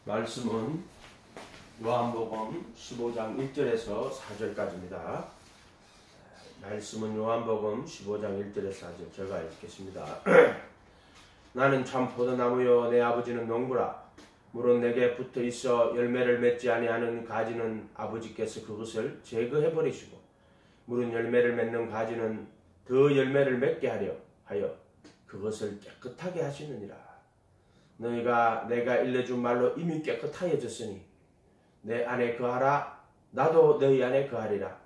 말씀은 요한복음 15장 1절에서 4절까지입니다. 말씀은 요한복음 15장 1절에서 4절 제가 읽겠습니다. 나는 참 포도나무요 내 아버지는 농부라. 물은 내게 붙어 있어 열매를 맺지 아니하는 가지는 아버지께서 그것을 제거해 버리시고 물은 열매를 맺는 가지는 더 열매를 맺게 하려 하여 그것을 깨끗하게 하시느니라. 너희가 내가 일러준 말로 이미 깨끗하여졌으니 내 안에 거하라. 나도 너희 안에 거하리라.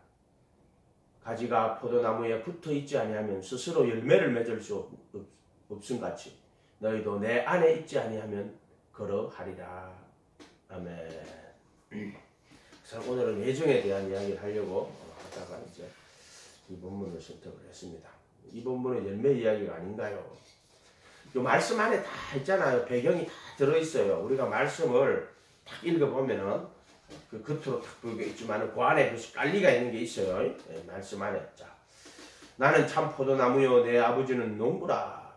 가지가 포도나무에 붙어 있지 아니하면 스스로 열매를 맺을 수 없음같이 너희도 내 안에 있지 아니하면 그러하리라. 아멘. 그래서 오늘은 예정에 대한 이야기를 하려고 하다가 이제 이 본문을 선택을 했습니다. 이 본문은 열매 이야기가 아닌가요? 이 말씀 안에 다 있잖아요. 배경이 다 들어있어요. 우리가 말씀을 딱 읽어보면은 그 겉으로 딱 보이게 있지만 그 안에 깔리가 있는 게 있어요. 네, 말씀 안에. 자, 나는 참 포도나무요 내 아버지는 농부라.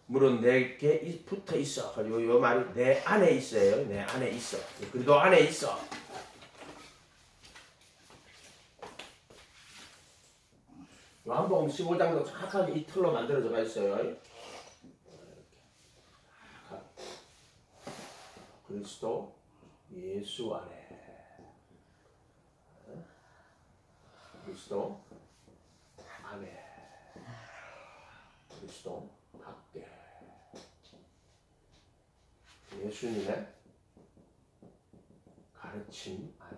물은 내게 붙어 있어. 요 말이 내 안에 있어요. 내 안에 있어. 그래도 안에 있어. 요한복음 15장도 정확하게 이 틀로 만들어져 있어요. 그리스도 예수 안에, 그리스도 안에, 그리스도 밖에, 예수님의 가르침 안에.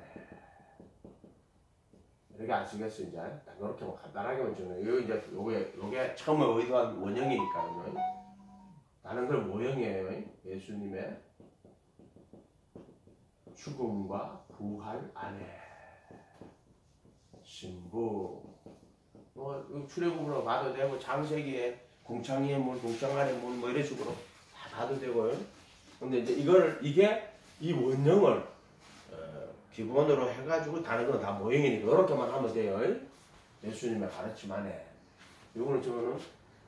이렇게 아시겠어요? 이제 이렇게 뭐 간단하게 보시면 이거 이제 요게 처음에 의도한 원형이니까요. 다른 건 모형이에요. 예수님의 죽음과 부활 안에 신부. 뭐 출애굽으로 봐도 되고 창세기에 궁창의 문, 궁창 안의 문 뭐 이런 식으로 다 봐도 되고요. 근데 이제 이게 이 원형을 기본으로 해가지고 다른 건 다 모형이니까 이렇게만 하면 돼요. 예수님의 가르침 안에. 이거는 저는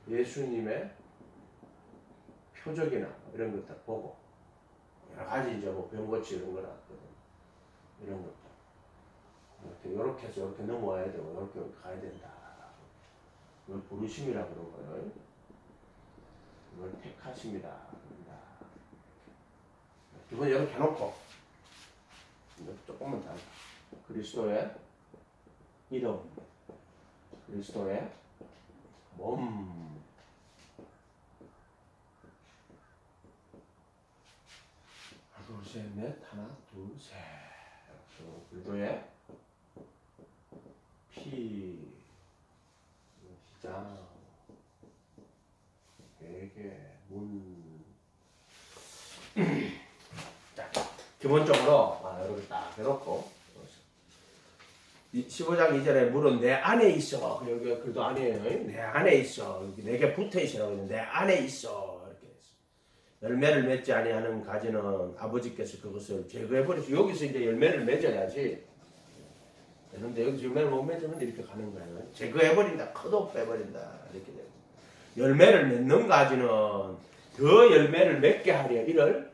예수님의 표적이나 이런 것들 보고 여러 가지 이제 뭐 병고치 이런 거나 이런 것들 이렇게 해서 이렇게 넘어와야 되고 이렇게 가야 된다. 이걸 부르심이라고 그런 거예요. 이걸 택하심이다. 이번 이렇게 해놓고 조금만 더 그리스도의 이름, 그리스도의 몸. 하나, 둘, 셋, 넷. 하나, 둘, 셋. 그리스도의 피, 시장, 베개, 문. 자, 기본적으로 이렇게 딱 해놓고 15장 2절에 물은 내 안에 있어. 여기 글도 아니에요. 내 안에 있어. 내게 붙어 있으라고 했는데 내 안에 있어. 이렇게 했어. 열매를 맺지 아니하는 가지는 아버지께서 그것을 제거해 버리시고 여기서 이제 열매를 맺어야지. 그런데 여기서 열매를 못 맺으면 이렇게 가는 거예요. 제거해 버린다. 컷오프 해버린다. 이렇게 돼요. 열매를 맺는 가지는 더 열매를 맺게 하려 이를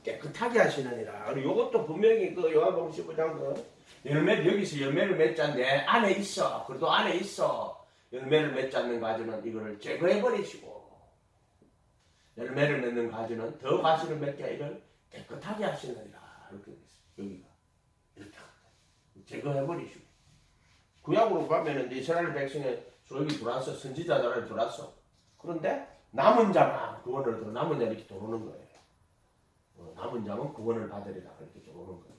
깨끗하게 하시느니라. 그리고 이것도 분명히 그 요한복음 15장도 여기서 열매를 맺지 않는 내 안에 있어. 그래도 안에 있어. 열매를 맺지 않는 가지는 이거를 제거해 버리시고 열매를 맺는 가지는 더 가지를 맺게 이를 깨끗하게 하시느니라. 이렇게 돼 있어요. 여기가 이렇게 제거해 버리시고 구약으로 가면은 이스라엘 백성의 소역이 들어왔어. 선지자들이 들어왔어. 그런데 남은 자만 구원을 들어 남은 자 이렇게 들어오는 거예요. 남은 자는 구원을 받으리라 이렇게 들어오는 거예요.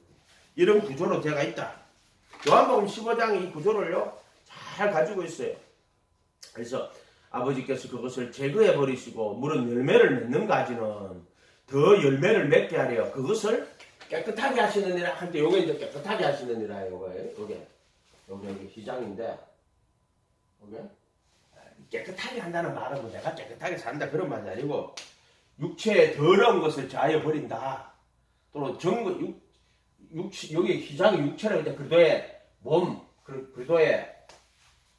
이런 구조로 되어 있다. 요한복음 15장이 이 구조를요 잘 가지고 있어요. 그래서 아버지께서 그것을 제거해 버리시고 물은 열매를 맺는 가지는 더 열매를 맺게 하려 그것을 깨끗하게 하시느니라 할 때 요게 이제 깨끗하게 하시느니라 요게 시장인데 요게 깨끗하게 한다는 말은 뭐 내가 깨끗하게 산다 그런 말이 아니고 육체의 더러운 것을 제하여 버린다. 또는 여기 휘장이 육체라고 이제 그리스도의 몸, 그리스도의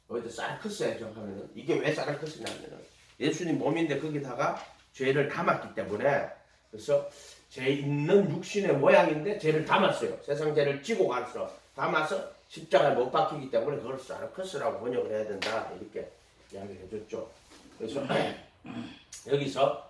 어디 사르크스에 정하면은 이게 왜 사르크스냐면은 예수님 몸인데 거기다가 죄를 담았기 때문에 그래서 죄 있는 육신의 모양인데 죄를 담았어요. 세상 죄를 지고 가서 담아서 십자가에 못 박히기 때문에 그걸 사르커스라고 번역을 해야 된다. 이렇게 이야기를 해줬죠. 그래서 여기서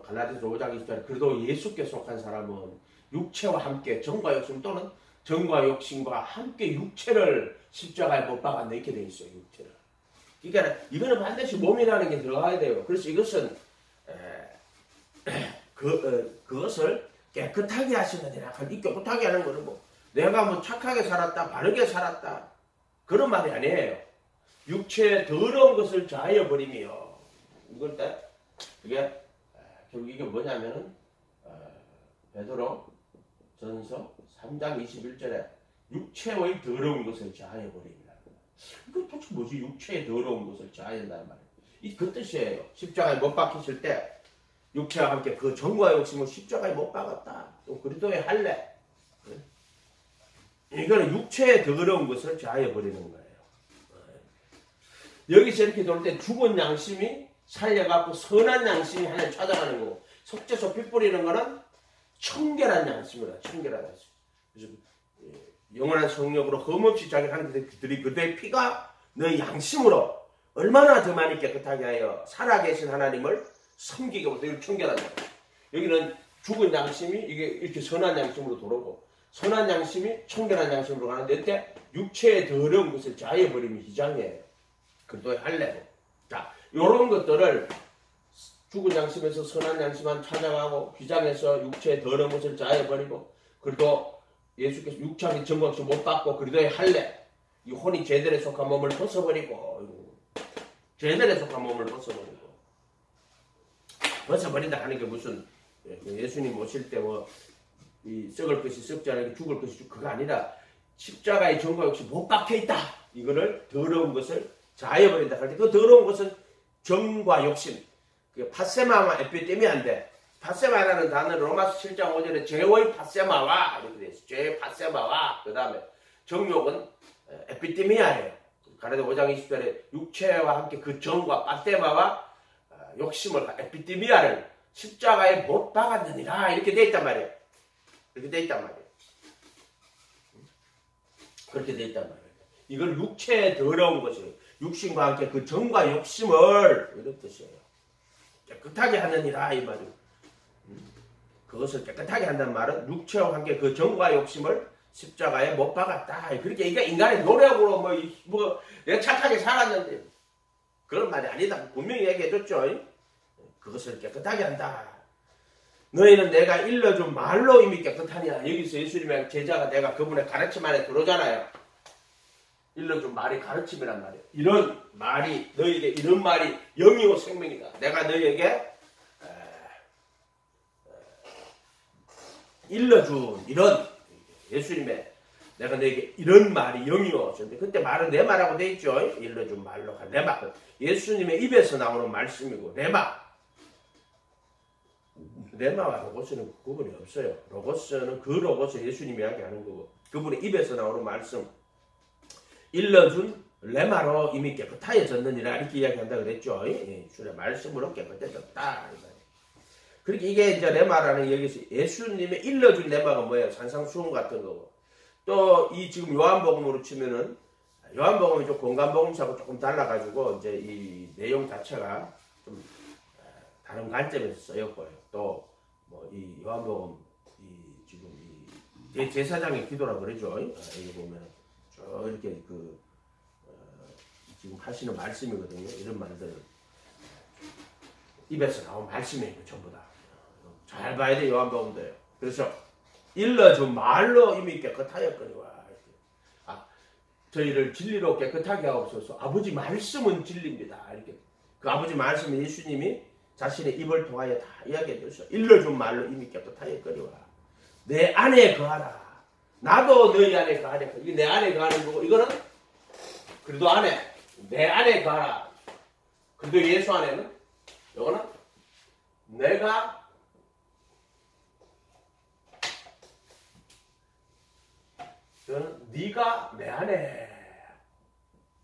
갈라디아서 5장 20절에 그래도 예수께 속한 사람은 육체와 함께 정과 욕심 또는 정과 욕심과 함께 육체를 십자가에 못 박았네 이렇게 돼 있어요. 육체를. 그러니까 이거는 반드시 몸이라는 게 들어가야 돼요. 그래서 이것은 그것을 깨끗하게 하시느니라. 이 깨끗하게 하는 거는 뭐 내가 뭐 착하게 살았다, 바르게 살았다 그런 말이 아니에요. 육체의 더러운 것을 자하여 버리며 이걸 때 그게 결국 이게 뭐냐면은 베드로 전서 3장 21절에 육체의 더러운 것을 자하여 버립니다. 이거 도대체 뭐지? 육체의 더러운 것을 자하한다는 말이에요. 그 뜻이에요. 십자가에 못 박히실 때 육체와 함께 그 정과 욕심을 십자가에 못 박았다. 또 그리스도의 할례. 이거는 육체의 더러운 것을 자하여 버리는 거예요. 여기서 이렇게 돌 때 죽은 양심이 살려갖고 선한 양심이 하나를 찾아가는 거고 속죄소 피 뿌리는 거는 청결한 양심이라 청결한 양심. 그래서 영원한 성령으로 흠없이 자기하는 그들이 그들의 피가 너희 양심으로 얼마나 더 많이 깨끗하게 하여 살아계신 하나님을 섬기게 하고 이걸 청결한 양심. 여기는 죽은 양심이 이게 이렇게 선한 양심으로 돌아오고 선한 양심이 청결한 양심으로 가는데 이때 육체의 더러운 것을 자해 버리면 희장이에요. 그리스도의 할례로. 자, 요런 것들을 죽은 양심에서 선한 양심만 찾아가고 휘장해서 육체의 더러운 것을 자해 버리고 그리고 예수께서 육체의 정죄를 못 받고 그리스도의 할례 이 혼이 죄들에 속한 몸을 벗어버리고 죄들에 속한 몸을 벗어버린다 하는 게 무슨 예수님 오실 때 뭐 이 썩을 것이 썩지 않게 죽을 것이 그거 아니라 십자가의 정과 역시 못 박혀 있다. 이거를 더러운 것을 자해버린다 할 때 그 더러운 것은 정과 욕심 그 파세마와 에피데미아인데 파세마라는 단어는 로마서 7장 5절에 죄의 파세마와 이렇게 되어 있어요. 죄의 파세마와 그 다음에 정욕은 에피데미아예요. 갈라디아 5장 20절에 육체와 함께 그 정과 파세마와 욕심을 에피데미아를 십자가에 못 박았느니라 이렇게 되어 있단 말이에요. 그렇게 되어 있단 말이에요. 그렇게 되어 있단 말이에요. 이걸 육체의 더러운 것이에요. 육신과 함께 그 정과 욕심을 이런 뜻이에요. 깨끗하게 하느니라 이 말이에요. 그것을 깨끗하게 한다는 말은 육체와 함께 그 정과 욕심을 십자가에 못 박았다. 그렇게 이게 인간의 노력으로 뭐 내가 착하게 살았는데 그런 말이 아니다. 분명히 얘기해줬죠. 그것을 깨끗하게 한다. 너희는 내가 일러준 말로 이미 깨끗하냐. 여기서 예수님의 제자가 내가 그분의 가르침 안에 들어오잖아요. 일러준 말이 가르침이란 말이에요. 이런 말이 너희에게 이런 말이 영이요 생명이다. 내가 너희에게 일러준 이런 예수님의 내가 너희에게 이런 말이 영이요. 그때 말은 내 말하고 돼 있죠. 일러준 말로 내 말. 예수님의 입에서 나오는 말씀이고 내 말. 레마와 로고스는 구분이 없어요. 로고스는 그 로고스 예수님이 이야기하는 거고 그분의 입에서 나오는 말씀 일러준 레마로 이미 깨끗하여졌느니라 이렇게 이야기한다 그랬죠. 주의 말씀으로 깨끗해졌다. 그렇게 이게 이제 레마라는 여기서 예수님의 일러준 레마가 뭐예요? 산상수훈 같은 거고 또 이 지금 요한복음으로 치면은 요한복음이 좀 공간복음사하고 조금 달라가지고 이제 이 내용 자체가 좀 다른 관점에서 쓰였고요. 또 뭐 이 요한복음 지금 이 제사장의 기도라 그러죠. 여기 보면 쭉 이렇게 지금 하시는 말씀이거든요. 이런 말들 입에서 나온 말씀이에요. 전부 다. 잘 봐야 돼 요한복음도요. 그래서 일러준 말로 이미 깨끗하였거니와. 저희를 진리로 깨끗하게 하옵소서. 아버지 말씀은 진리입니다. 이렇게 그 아버지 말씀은 예수님이 자신의 입을 통하여 다 이야기해 주셔. 일러준 말로 이미 깨끗하였거니와. 내 안에 거하라. 나도 너희 안에 거하라. 이게 내 안에 거하는 거고 이거는 그래도 안에 내 안에 거하라. 그래도 예수 안에는 이거는 내가 이거는 네가 내 안에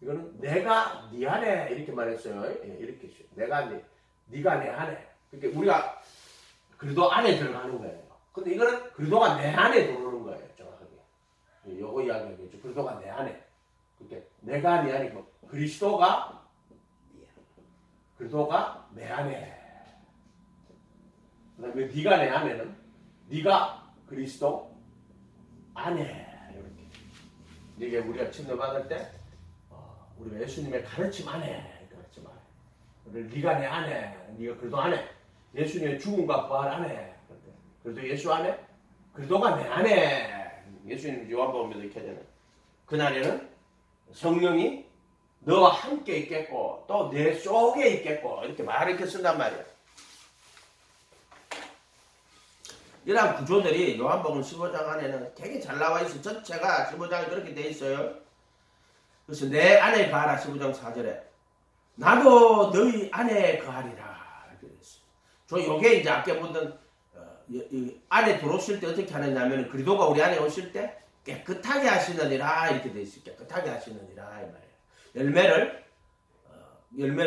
이거는 내가 네 안에 이렇게 말했어요. 이렇게 했어요. 내가 네가 내 안에. 그러니까 우리가 그리도 안에 들어가는 거예요. 근데 이거는 그리도가 내 안에 들어오는 거예요. 정확하게. 요거 이야기하겠죠. 그리도가 내 안에. 그러니까 내가 내 안에 그리스도가 내 안에. 그다음에 네가 내 안에는 네가 그리스도 안에. 이렇게. 이게 우리가 침례 받을 때 우리가 예수님의 가르침 안에 가르침 안에. 네가 내 안에. 네가 그리도 안에. 예수님의 죽음과 부활 안에. 그래도 예수 안에. 그리도가 내 안에. 예수님 요한복음에도 이렇게 하잖아요. 그날에는 성령이 너와 함께 있겠고 또 내 속에 있겠고 이렇게 말을 이렇게 쓴단 말이야. 이러한 구조들이 요한복음 15장 안에는 되게 잘 나와 있어. 전체가 15장이 그렇게 돼 있어요. 그래서 내 안에 거하라 15장 4절에 나도 너희 안에 거하리라 이렇게 돼 있어. 저 요게 이제 아까 보던 안에 들어오실 때 어떻게 하느냐면 그리도가 우리 안에 오실 때 깨끗하게 하시느니라 이렇게 돼 있어. 깨끗하게 하시느니라 이 말이에요.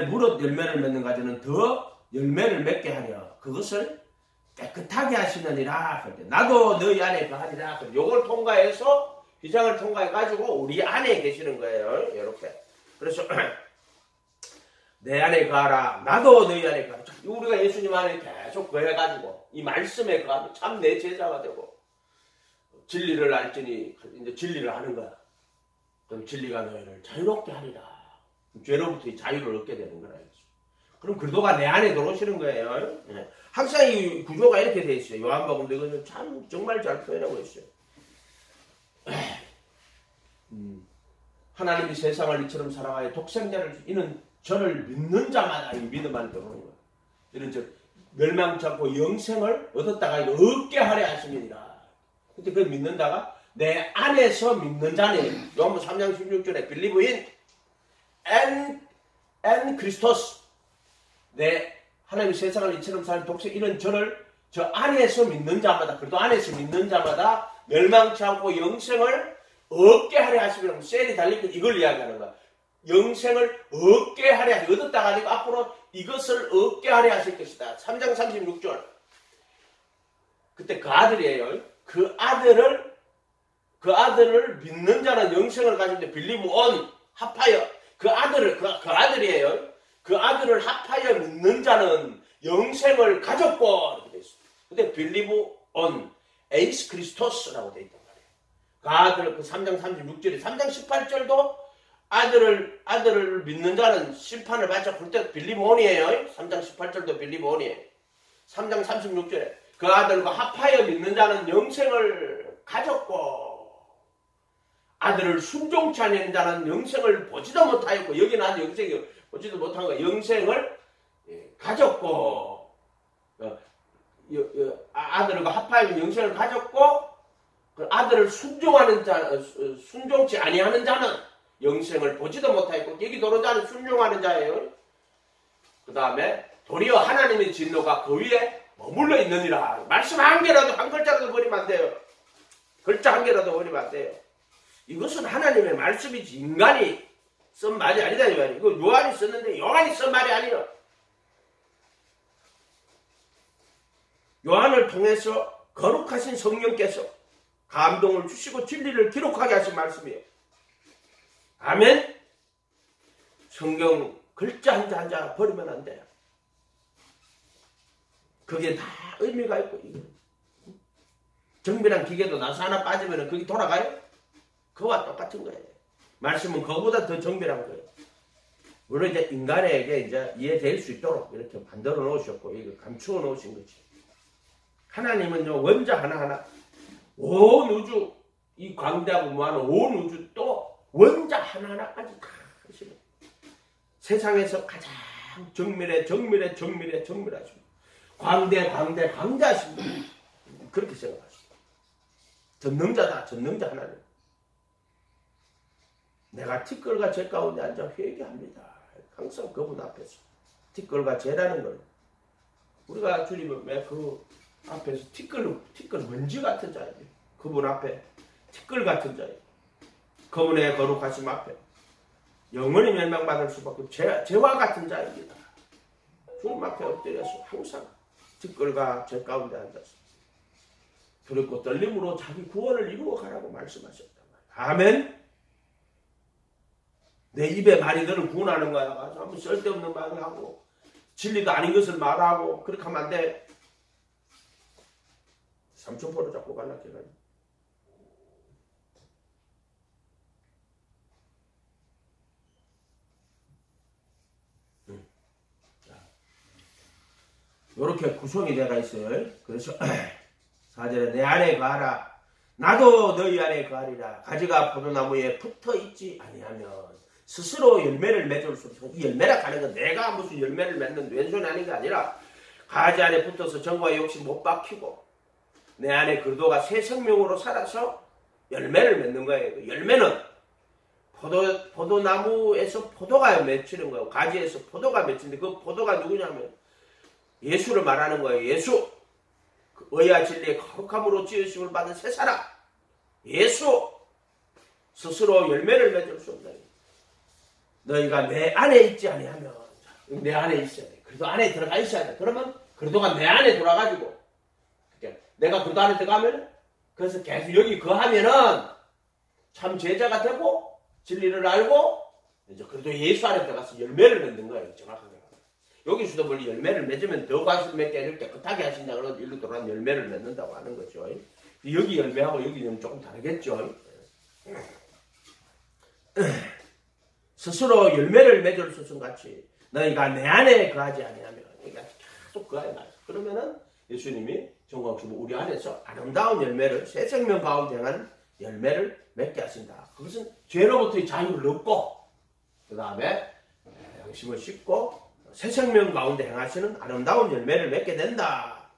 무릇 열매를 맺는 가지는 더 열매를 맺게 하려 그것을 깨끗하게 하시느니라. 나도 너희 안에 거하리라. 요걸 통과해서 비장을 통과해 가지고 우리 안에 계시는 거예요. 이렇게. 그래서 내 안에 거하라. 나도 너희 안에 거하라. 우리가 예수님 안에 계속 거해가지고 이 말씀에 거하면 참 내 제자가 되고 진리를 알지니 이제 진리를 하는 거야. 그럼 진리가 너희를 자유롭게 하리라. 죄로부터 자유를 얻게 되는 거라. 그럼 그리도가 내 안에 들어오시는 거예요. 네. 항상 이 구조가 이렇게 돼 있어요. 요한복음도 이거는 참 정말 잘 표현하고 있어요. 하나님이 세상을 이처럼 사랑하여 독생자를 이는 저를 믿는 자마다 이 믿음 안에 들어오는 거예요. 이런 저 멸망치 않고 영생을 얻었다가 얻게 하려 하심이니라. 근데 그 믿는 자가 내 안에서 믿는 자는 요한복음 3장 16절에 believe in and Christos 내 하나님이 세상을 이처럼 사는 독생 이런 저를 저 안에서 믿는 자마다 그래도 안에서 믿는 자마다 멸망치 않고 영생을 얻게 하려 하시면 셀이 달린 이걸 이야기하는 거야. 영생을 얻게 하려 얻었다가 아니고 앞으로 이것을 얻게 하려 하실 것이다. 3장 36절 그때 그 아들이에요. 그 아들을 믿는 자는 영생을 가지는데 believe on 합하여 그 아들이에요. 그 아들을 합하여 믿는 자는 영생을 가졌고 이렇게 돼 있어요. 근데 believe on 에이스 크리스토스라고 돼 있단 말이에요. 그 아들 그 3장 36절에 3장 18절도 아들을 믿는 자는 심판을 받자. 그때 believe on이에요. 3장 18절도 believe on이에요. 3장 36절에 그 아들과 합하여 믿는 자는 영생을 가졌고 아들을 순종치 않는 자는 영생을 보지도 못하였고 여기는 아직 영생이 보지도 못한 거야. 영생을 가졌고 아들과 합하여 영생을 가졌고 아들을 순종치 아니하는 자는 영생을 보지도 못하였고 여기 도는 자는 순종하는 자예요. 그 다음에 도리어 하나님의 진노가 그 위에 머물러 있느니라. 말씀 한 개라도 한 글자라도 버리면 안 돼요. 글자 한 개라도 버리면 안 돼요. 이것은 하나님의 말씀이지 인간이 쓴 말이 아니다 이 말이에요. 이거 요한이 썼는데 요한이 쓴 말이 아니에요. 요한을 통해서 거룩하신 성령께서 감동을 주시고 진리를 기록하게 하신 말씀이에요. 아멘. 성경 글자 한자 버리면 안 돼요. 그게 다 의미가 있고 정밀한 기계도 나서 하나 빠지면 그게 돌아가요? 그와 똑같은 거예요. 말씀은 그거보다 더 정밀한 거예요. 물론 이제 인간에게 이제 이해될 수 있도록 이렇게 만들어 놓으셨고 이거 감추어 놓으신 거지. 하나님은요 원자 하나하나 온 우주 이 광대하고 무한한 온 우주 또 원자 하나하나까지 다 하시는 세상에서 가장 정밀하십니다. 광대하십니다. 그렇게 생각하십니다. 전능자 하나님. 내가 티끌과 재 가운데 앉아 회개합니다. 항상 그분 앞에서 티끌과 재라는 걸 우리가 주님의 그 앞에서 티끌 먼지 같은 자예요. 그분 앞에 티끌 같은 자예요. 그분의 거룩하심 앞에 영원히 멸망받을 수밖에 없고 죄와 같은 자입니다. 주님 앞에 엎드려서 항상 티끌과 제 가운데 앉아서 두렵고 떨림으로 자기 구원을 이루어 가라고 말씀하셨단 말이야. 아멘. 내 입에 말이 너를 구원하는 거야. 아무 쓸데없는 말을 하고 진리도 아닌 것을 말하고 그렇게 하면 안 돼. 삼천포로 잡고 갈라해가지고. 요렇게 구성이 되어 있어요. 그래서 4절에 내 안에 거하라. 나도 너희 안에 거하리라. 가지가 포도나무에 붙어있지 아니하면 스스로 열매를 맺을 수 없어. 이 열매라 하는 건 내가 무슨 열매를 맺는 왼손이 아닌 게 아니라 가지 안에 붙어서 정과 욕심 못 박히고 내 안에 그리스도가 새 생명으로 살아서 열매를 맺는 거예요. 열매는 포도나무에서 포도가 맺히는 거예요. 가지에서 포도가 맺히는데 그 포도가 누구냐면 예수를 말하는 거예요. 예수. 그 의와 진리의 거룩함으로 지으심을 받은 새 사람. 예수. 스스로 열매를 맺을 수 없다. 너희가 내 안에 있지 아니하면 내 안에 있어야 돼. 그래도 안에 들어가 있어야 돼. 그러면 그리스도가 내 안에 들어가지고 내가 그리스도 안에 들어가면 그래서 계속 여기 거하면은 참 제자가 되고 진리를 알고 이제 그래도 예수 안에 들어가서 열매를 맺는 거예요. 정확하게. 여기서도 멀리 열매를 맺으면 더 과실 맺게 아니라 깨끗하게 하신다 그러면 일로 돌아온 열매를 맺는다고 하는 거죠. 여기 열매하고 여기 열매는 조금 다르겠죠. 스스로 열매를 맺을 수순같이 너희가 내 안에 거하지 아니하면 그러니까 계속 거하야 말이야. 그러면은 예수님이 정광수부 우리 안에서 아름다운 열매를 새 생명 가운데 행하는 열매를 맺게 하신다. 그것은 죄로부터의 자유를 얻고 그 다음에 양심을 씻고 새 생명 가운데 행하시는 아름다운 열매를 맺게 된다.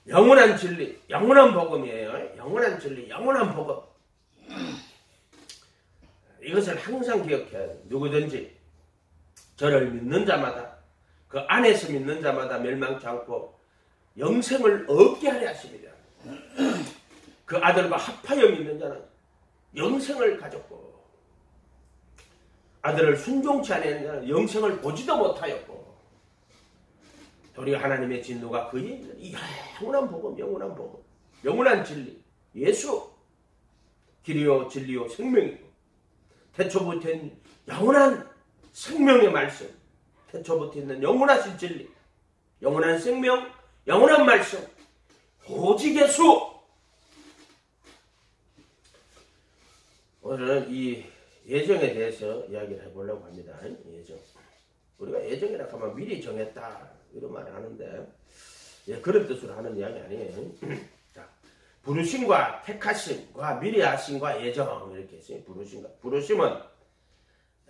영원한 진리, 영원한 복음이에요. 영원한 진리, 영원한 복음. 이것을 항상 기억해야 돼. 누구든지 저를 믿는 자마다 그 안에서 믿는 자마다 멸망치 않고 영생을 얻게 하려 하십니다. 그 아들과 합하여 믿는 자는 영생을 가졌고 아들을 순종치 않은 자는 영생을 보지도 못하였고 도리어 하나님의 진노가 그에 이 영원한 복음, 영원한 복음, 영원한 진리, 예수 길이요 진리요 생명이고 태초부터 있는 영원한 생명의 말씀, 태초부터 있는 영원하신 진리, 영원한 생명, 영원한 말씀, 오직 예수. 오늘은 이 예정에 대해서 이야기를 해보려고 합니다. 예정. 우리가 예정이라고 하면 미리 정했다 이런 말을 하는데 그런 뜻으로 하는 이야기 아니에요. 자, 부르심과 택하심과 미리 하심과 예정 이렇게 있어요. 부르심은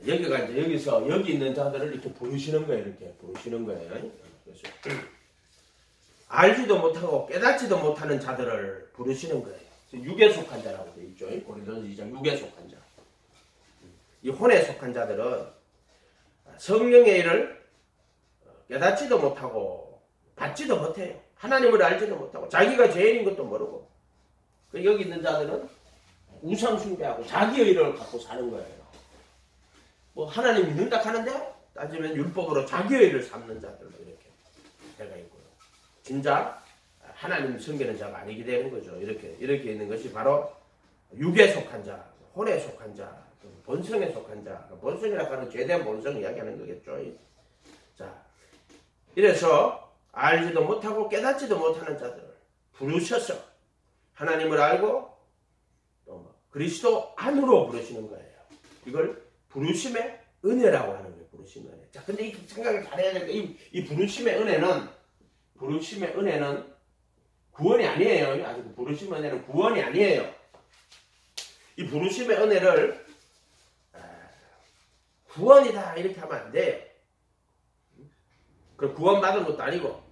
여기가 이제 여기서 여기 있는 자들을 이렇게 부르시는 거예요. 이렇게 부르시는 거예요. 그래서 알지도 못하고 깨닫지도 못하는 자들을 부르시는 거예요. 육에 속한 자라고 되어 있죠. 고린도서 2장 육에 속한 자. 이 혼에 속한 자들은 성령의 일을 깨닫지도 못하고 받지도 못해요. 하나님을 알지도 못하고 자기가 죄인인 것도 모르고 여기 있는 자들은 우상 숭배하고 자기의 일을 갖고 사는 거예요. 뭐 하나님 믿는다 하는데 따지면 율법으로 자기의 일을 삼는 자들로 이렇게 되어 있고요. 진짜 하나님 섬기는 자가 아니게 되는 거죠. 이렇게 있는 것이 바로 육에 속한 자, 혼에 속한 자, 본성에 속한 자. 본성이라고 하는 죄된 본성 이야기하는 거겠죠. 자, 이래서 알지도 못하고 깨닫지도 못하는 자들을 부르셔서 하나님을 알고 또 그리스도 안으로 부르시는 거예요. 이걸 부르심의 은혜라고 하는 거예요. 부르심의 은혜. 자, 근데 이 생각을 잘해야 될 게 이 부르심의 은혜는 구원이 아니에요. 아직 부르심의 은혜는 구원이 아니에요. 이 부르심의 은혜를 구원이다 이렇게 하면 안 돼요. 그 구원받은 것도 아니고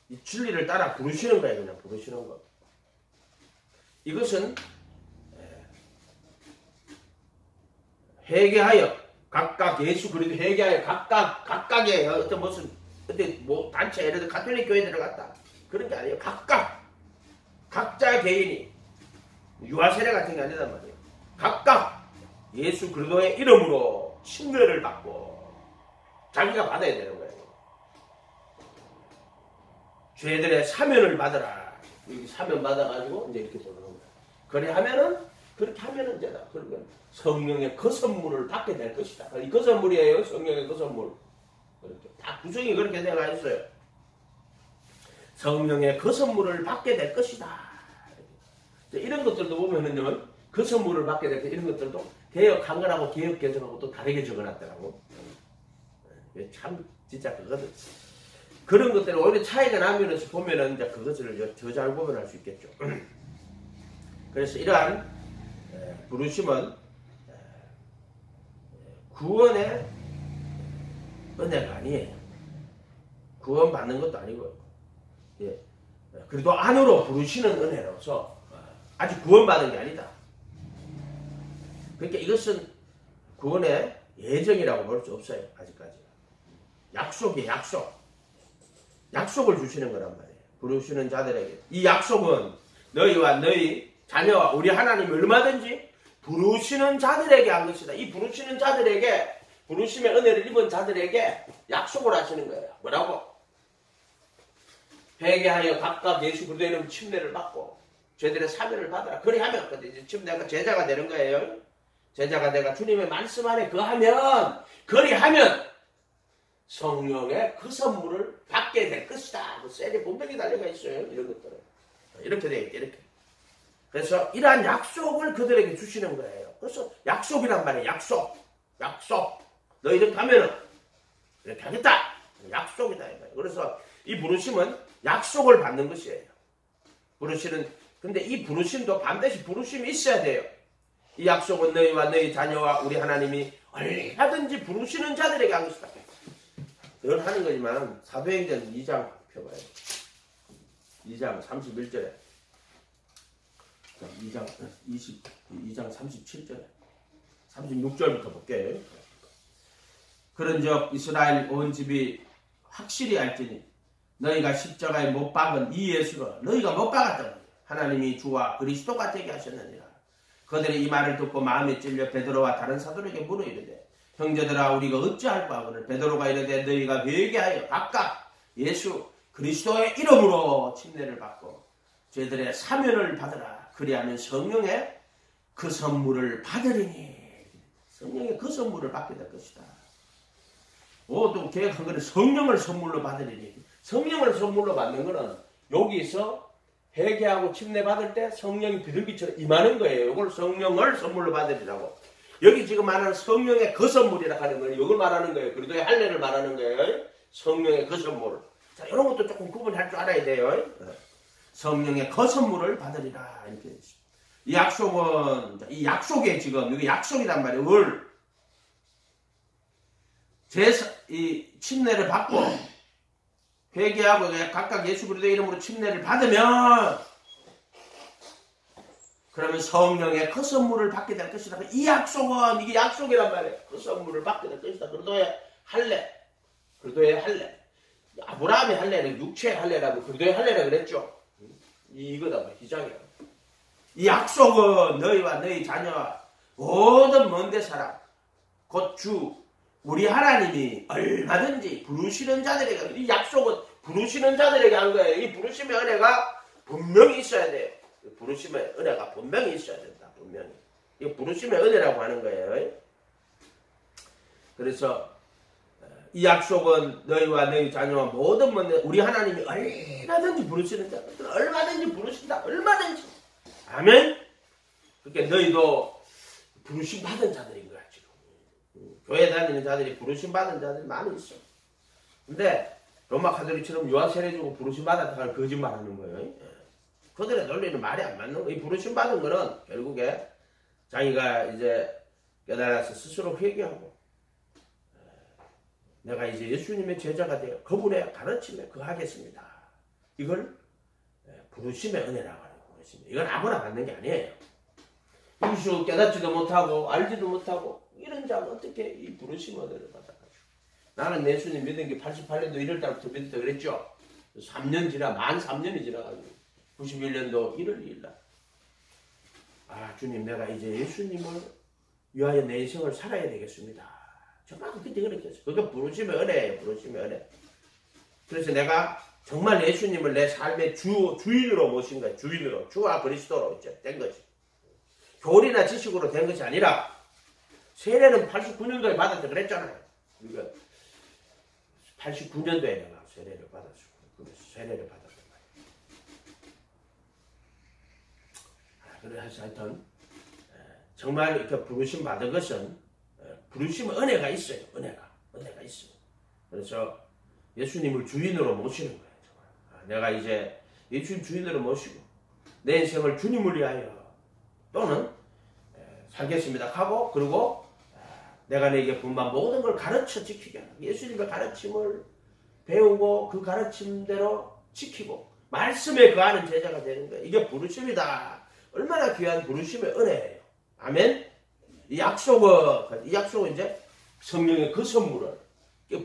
이 진리를 따라 부르시는 거예요. 그냥 부르시는 거. 이것은 회개하여 각각 예수 그리스도 회개하여 각각의 어떤 무슨 뭐 단체 예를 들어 가톨릭 교회 들어갔다 그런 게 아니에요. 각자 개인이 유아 세례 같은 게 아니란 말이에요. 각각 예수 그리스도의 이름으로 침례를 받고 자기가 받아야 되는 거예요. 죄들의 사면을 받으라. 여기 사면 받아가지고 이제 이렇게 도는 거예요. 그렇게 하면은 이제다. 그러면 성령의 그 선물을 받게 될 것이다. 그 선물이에요. 성령의 그 선물. 그렇게 다 구성이 그렇게 되어 있어요. 성령의 그 선물을 받게 될 것이다. 이런 것들도 보면은요, 그 선물을 받게 될 것, 이런 것들도 개혁 한글하고 개혁 개정하고 또 다르게 적어놨더라고. 참 진짜 그거는 그런 것들이 오히려 차이가 나면서 보면은 이제 그것을 더 잘 구분할 수 있겠죠. 그래서 이러한 부르심은 구원의 은혜가 아니에요. 구원 받는 것도 아니고요. 예. 그래도 안으로 부르시는 은혜로서 아직 구원받은 게 아니다. 그러니까 이것은 구원의 예정이라고 볼 수 없어요. 아직까지. 약속이에요. 약속을 주시는 거란 말이에요. 부르시는 자들에게. 이 약속은 너희와 너희 자녀와 우리 하나님이 얼마든지 부르시는 자들에게 한 것이다. 이 부르시는 자들에게, 부르심의 은혜를 입은 자들에게 약속을 하시는 거예요. 뭐라고? 회개하여 각각 예수 그리스도의 이름 침례를 받고 죄들의 사면을 받아라. 그리하면 이제 지금 내가 제자가 되는 거예요. 제자가 내가 주님의 말씀 안에 그리하면 성령의 그 선물을 받게 될 것이다. 셀이 분명히 달려가 있어요. 이런 것들은 이렇게 돼 있게 이렇게. 그래서 이러한 약속을 그들에게 주시는 거예요. 그래서 약속이란 말이에요. 약속. 너 이렇게 하면은 이렇게 하겠다. 약속이다. 그래서 이 부르심은 약속을 받는 것이에요. 근데 이 부르심도 반드시 부르심이 있어야 돼요. 이 약속은 너희와 너희 자녀와 우리 하나님이 얼마든지 부르시는 자들에게 한 것이다. 늘 하는 거지만 사도행전 2장 펴봐요. 2장 31절에 2장 37절에 36절부터 볼게요. 그런즉 이스라엘 온 집이 확실히 알지니 너희가 십자가에 못 박은 이 예수를 너희가 못 박았다. 하나님이 주와 그리스도가 되게 하셨느니라. 그들이 이 말을 듣고 마음에 찔려 베드로와 다른 사도에게 물어 이르되 형제들아 우리가 어찌할까 하거늘 베드로가 이르되 너희가 회개하여 각각 예수 그리스도의 이름으로 침례를 받고 죄들의 사면을 받으라. 그리하면 성령의 그 선물을 받으리니. 성령의 그 선물을 받게 될 것이다. 또 계획한 거는 성령을 선물로 받으리니. 성령을 선물로 받는 거는 여기서 회개하고 침례 받을 때 성령이 비둘기처럼 임하는 거예요. 이걸 성령을 선물로 받으리라고. 여기 지금 말하는 성령의 그 선물이라 하는 거예요. 이걸 말하는 거예요. 그리스도의 할례를 말하는 거예요. 성령의 그 선물. 자, 이런 것도 조금 구분할 줄 알아야 돼요. 성령의 그 선물을 받으리라. 이렇게 이 약속은, 이 약속에 지금, 이게 약속이란 말이에요. 이 침례를 받고, 회개하고 각각 예수 그리스도의 이름으로 침례를 받으면, 그러면 성령의 그 선물을 받게 될 것이다. 이 약속은, 이게 약속이란 말이에요. 그 선물을 받게 될 것이다. 그리스도의 할례. 아브라함의 할례는 육체의 할례라고 그리스도의 할례라 그랬죠. 이거다, 희장이야. 이 약속은 너희와 너희 자녀와 모든 먼데 사람, 곧 주, 우리 하나님이 얼마든지 부르시는 자들에게, 이 약속은 부르시는 자들에게 한 거예요. 이 부르심의 은혜가 분명히 있어야 돼요. 부르심의 은혜가 분명히 있어야 된다. 분명히. 이 부르심의 은혜라고 하는 거예요. 그래서 이 약속은 너희와 너희 자녀와 모든 먼데 우리 하나님이 얼마든지 부르시는 자들, 얼마든지 부르신다. 얼마든지. 아멘. 그러니까 너희도 부르심 받은 자들인 거야 지금. 교회 다니는 자들이 부르심 받은 자들이 많이 있어. 근데 로마 가톨릭처럼 유아 세례주고 부르심 받았다가 거짓말하는 거예요. 그들의 논리는 말이 안 맞는 거예요. 이 부르심 받은 거는 결국에 자기가 이제 깨달아서 스스로 회개하고 내가 이제 예수님의 제자가 되어 그분의 가르침에 거하겠습니다. 이걸 부르심의 은혜라고 하는 것입니다. 이건 아무나 받는 게 아니에요. 유수 깨닫지도 못하고 알지도 못하고 이런 자는 어떻게 이 부르심의 은혜를 받아가지고. 나는 예수님 믿은 게 88년도 1월달부터 믿었다 그랬죠. 3년 지나 만 3년이 지나가지고 91년도 1월 2일날 주님 내가 이제 예수님을 위하여 내 인생을 살아야 되겠습니다. 정말 그때 그렇게 했어요. 그게 부르심의 은혜예요. 부르심의 은혜. 그래서 내가 정말 예수님을 내 삶의 주인으로 모신 거예요. 주인으로. 주와 그리스도로 이제 된 거지. 교리나 지식으로 된 것이 아니라 세례는 89년도에 받았다 그랬잖아요. 우리가 89년도에 내가 세례를 받았어요. 그래서 세례를 받았단 말이에요. 그래서 하여튼 정말 이렇게 부르심 받은 것은 부르심의 은혜가 있어요. 은혜가 있어요. 그래서 예수님을 주인으로 모시는 거예요. 내가 이제 예수님 주인으로 모시고 내 인생을 주님을 위하여 또는 살겠습니다 하고 그리고 내가 내게 분만 모든 걸 가르쳐 지키게 하는 예수님의 가르침을 배우고 그 가르침대로 지키고 말씀에 거하는 제자가 되는 거예요. 이게 부르심이다. 얼마나 귀한 부르심의 은혜예요. 아멘. 이 약속은 이제 성령의 그 선물을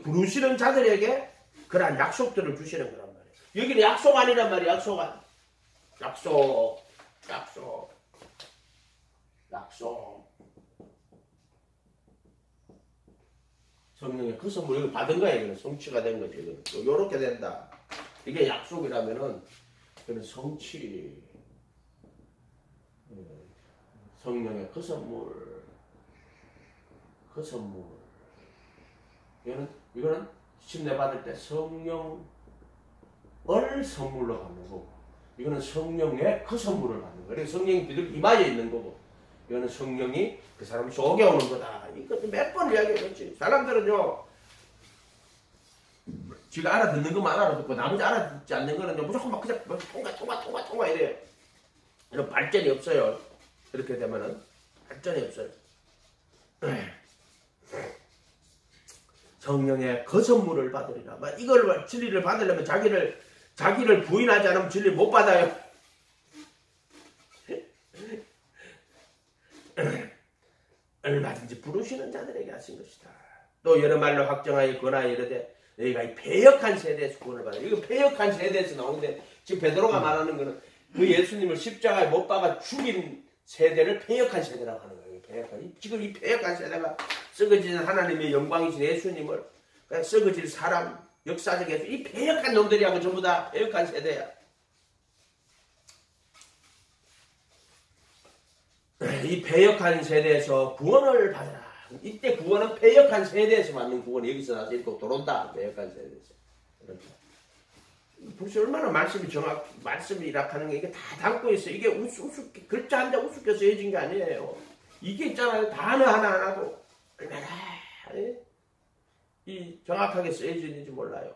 부르시는 자들에게 그러한 약속들을 주시는 거란 말이에요. 여기는 약속 아니란 말이에요. 약속. 성령의 그 선물 이거 받은 거야. 이거는 성취가 된 거지. 이거는 요렇게 된다. 이게 약속이라면은 그는 성취. 성령의 그 선물. 이거는 침례 받을 때 성령을 선물로 받는 거고, 이거는 성령의 그 선물을 받는 거예요. 성령이 비둘기 이마에 있는 거고, 이거는 성령이 그 사람 속에 오는 거다. 이거 몇 번 이야기했지. 사람들은요, 지가 알아듣는 것만 알아듣고 나머지 알아듣지 않는 거는 무조건 막 그냥 통과 이래요. 이런 발전이 없어요. 그렇게 되면은 발전이 없어요. 성령의 그 선물을 받으리라. 이걸 진리를 받으려면 자기를 부인하지 않으면 진리 못 받아요. 얼마든지 부르시는 자들에게 하신 것이다. 또 여러 말로 확정하여 권하여 이르되 너희가 이 패역한 세대에서 구원을 받아. 이거 패역한 세대에서 나오는데 지금 베드로가 말하는 거는 그 예수님을 십자가에 못 박아 죽인 세대를 패역한 세대라고 하는 거예요. 지금 이 패역한 세대가 썩어지는 하나님의 영광이신 예수님을 썩어질 사람, 역사적 예수, 이 패역한 놈들이하고 전부 다 패역한 세대야. 이 패역한 세대에서 구원을 받아라. 이때 구원은 패역한 세대에서 받는 구원이 여기서 나서 이렇게 들어온다. 패역한 세대에서. 벌써 얼마나 말씀이 이락하는 게 이게 다 담고 있어. 이게 글자 한 자 우습게 쓰여진 게 아니에요. 이게 있잖아요. 단어 하나하나도 얼마나 이 정확하게 쓰여지는지 몰라요.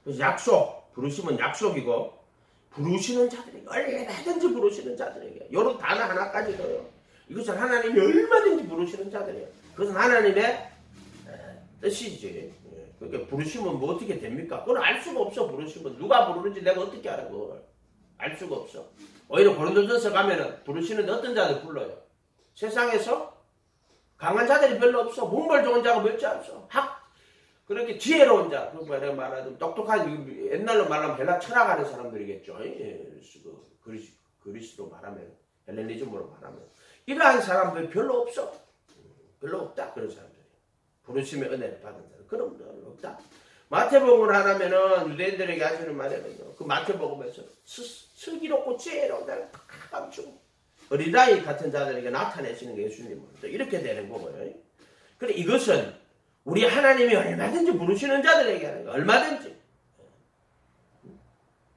그래서 약속, 부르심은 약속이고 부르시는 자들에게 얼마든지 부르시는 자들에게 요런 단어 하나까지도요. 이것은 하나님이 얼마든지 부르시는 자들이에요. 그것은 하나님의 뜻이지. 그러니까 부르시면 뭐 어떻게 됩니까? 그건 알 수가 없어. 부르시면 누가 부르는지 내가 어떻게 알아? 그걸 알 수가 없어. 오히려 고린도전서 가면은 부르시는 어떤 자들 불러요. 세상에서 강한 자들이 별로 없어. 문벌 좋은 자가 몇지 않소. 그렇게 지혜로운 자, 내가 말하자면 똑똑한, 옛날로 말하면 헬라 철학하는 사람들이겠죠. 그리스로 말하면, 헬레니즘으로 말하면. 이러한 사람들 별로 없어. 별로 없다. 그런 사람들이. 부르심의 은혜를 받은 사람. 그런 분 없다. 마태복음을 하라면은 유대인들에게 하시는 말에는요. 그 마태복음에서 슬기롭고 지혜로운 자를 다 감추고 어린아이 같은 자들에게 나타내시는 게 예수님은 이렇게 되는 거고요. 그래 이것은 우리 하나님이 얼마든지 부르시는 자들에게 하는 거야. 얼마든지.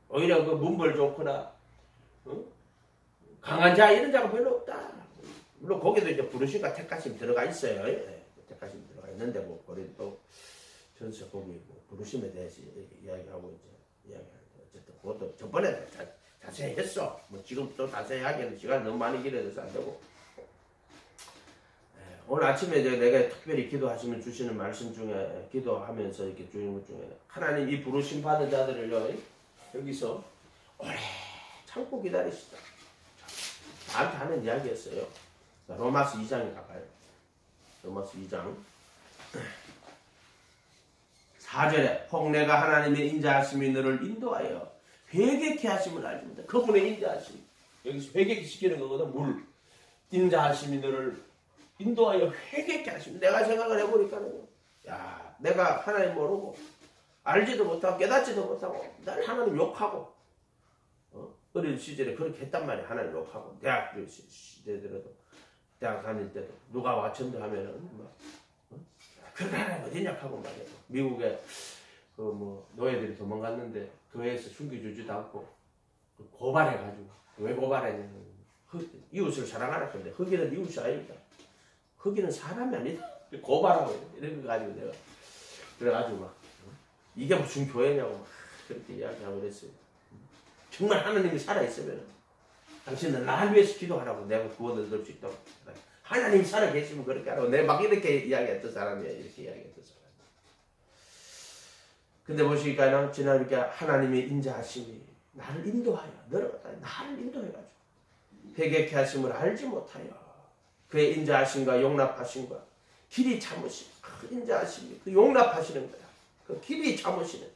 오히려 그 문벌 좋거나 강한 자 이런 자가 별로 없다. 물론 거기도 이제 부르심과 택하심 들어가 있어요. 택하심 들어가 있는데 뭐 고린도 전서 거기 뭐 부르심에 대해서 이야기하고 이제 이야기하는데 어쨌든 그것도 저번에 자세히 했어. 뭐 지금 또 자세히 하기에는 시간 너무 많이 길어져서 안 되고. 오늘 아침에 내가 특별히 기도하시면 주시는 말씀 중에 기도하면서 이렇게 주는 것 중에 하나님 이 부르심 받은 자들을요 여기서 오래 참고 기다리시다. 나한테 하는 이야기였어요. 로마서 2장에 가봐요. 로마서 2장 4절에 혹 내가 하나님의 인자하심이 너를 인도하여 회개케 하심을 알지 못해. 그분의 인자하심. 여기서 회개케 시키는 거거든. 물. 인자하심이 너를 인도하여 회개케 하십니다. 내가 생각을 해보니까는 야, 내가 하나님 모르고 알지도 못하고 깨닫지도 못하고 날 하나님 욕하고 어린 시절에 그렇게 했단 말이야. 하나님 욕하고 대학 시대들에도 대학 다닐 때도 누가 와 전도하면은 막 그런 하나님 어디냐 하고 말이야. 미국에 그 뭐 노예들이 도망갔는데 교회에서 숨겨주지도 않고 고발해가지고 왜 고발했냐면 이웃을 사랑하라 근데 흑인은 이웃이 아니다. 흑인은 사람이 아니다. 고발하고 이런 거 가지고 내가 그래가지고 막 이게 무슨 교회냐고 막 그렇게 이야기하고 그랬어요. 정말 하나님이 살아있으면 당신은 나를 위해서 기도하라고 내가 구원을 얻을 수 있다고. 하나님이 살아계시면 그렇게 하라고 내가 막 이렇게 이야기했던 사람이야. 이렇게 이야기했던 사람. 근데 보시니까 지나니까 하나님의 인자하심이 나를 인도하여 너를 나를 인도해가지고 회개케 하심을 알지 못하여 그의 인자하심과 용납하심과 길이 참으심 그 인자하심이 그 용납하시는 거야. 그 길이 참으시는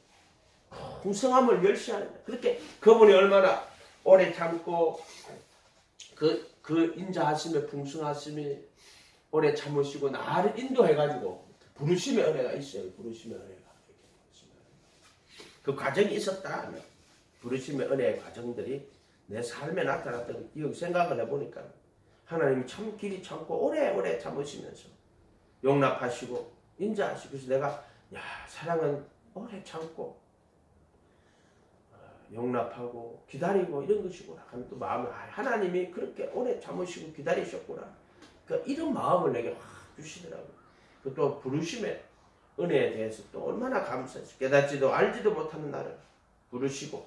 풍성함을 멸시하는 거야. 그렇게 그분이 얼마나 오래 참고 그 인자하심의 풍성하심이 오래 참으시고 나를 인도해가지고 부르심의 은혜가 있어요. 부르심의 은혜가. 그 과정이 있었다 하면 부르심의 은혜의 과정들이 내 삶에 나타났던 이 생각을 해보니까 하나님이 참 길이 참고 오래오래 참으시면서 용납하시고 인자하시고 그래서 내가 야 사랑은 오래 참고 용납하고 기다리고 이런 것이구나 하면 또 마음을 하나님이 그렇게 오래 참으시고 기다리셨구나 그러니까 이런 마음을 내게 확 주시더라고요. 그 또 부르심의 은혜에 대해서 또 얼마나 감사해서 깨닫지도 알지도 못하는 나를 부르시고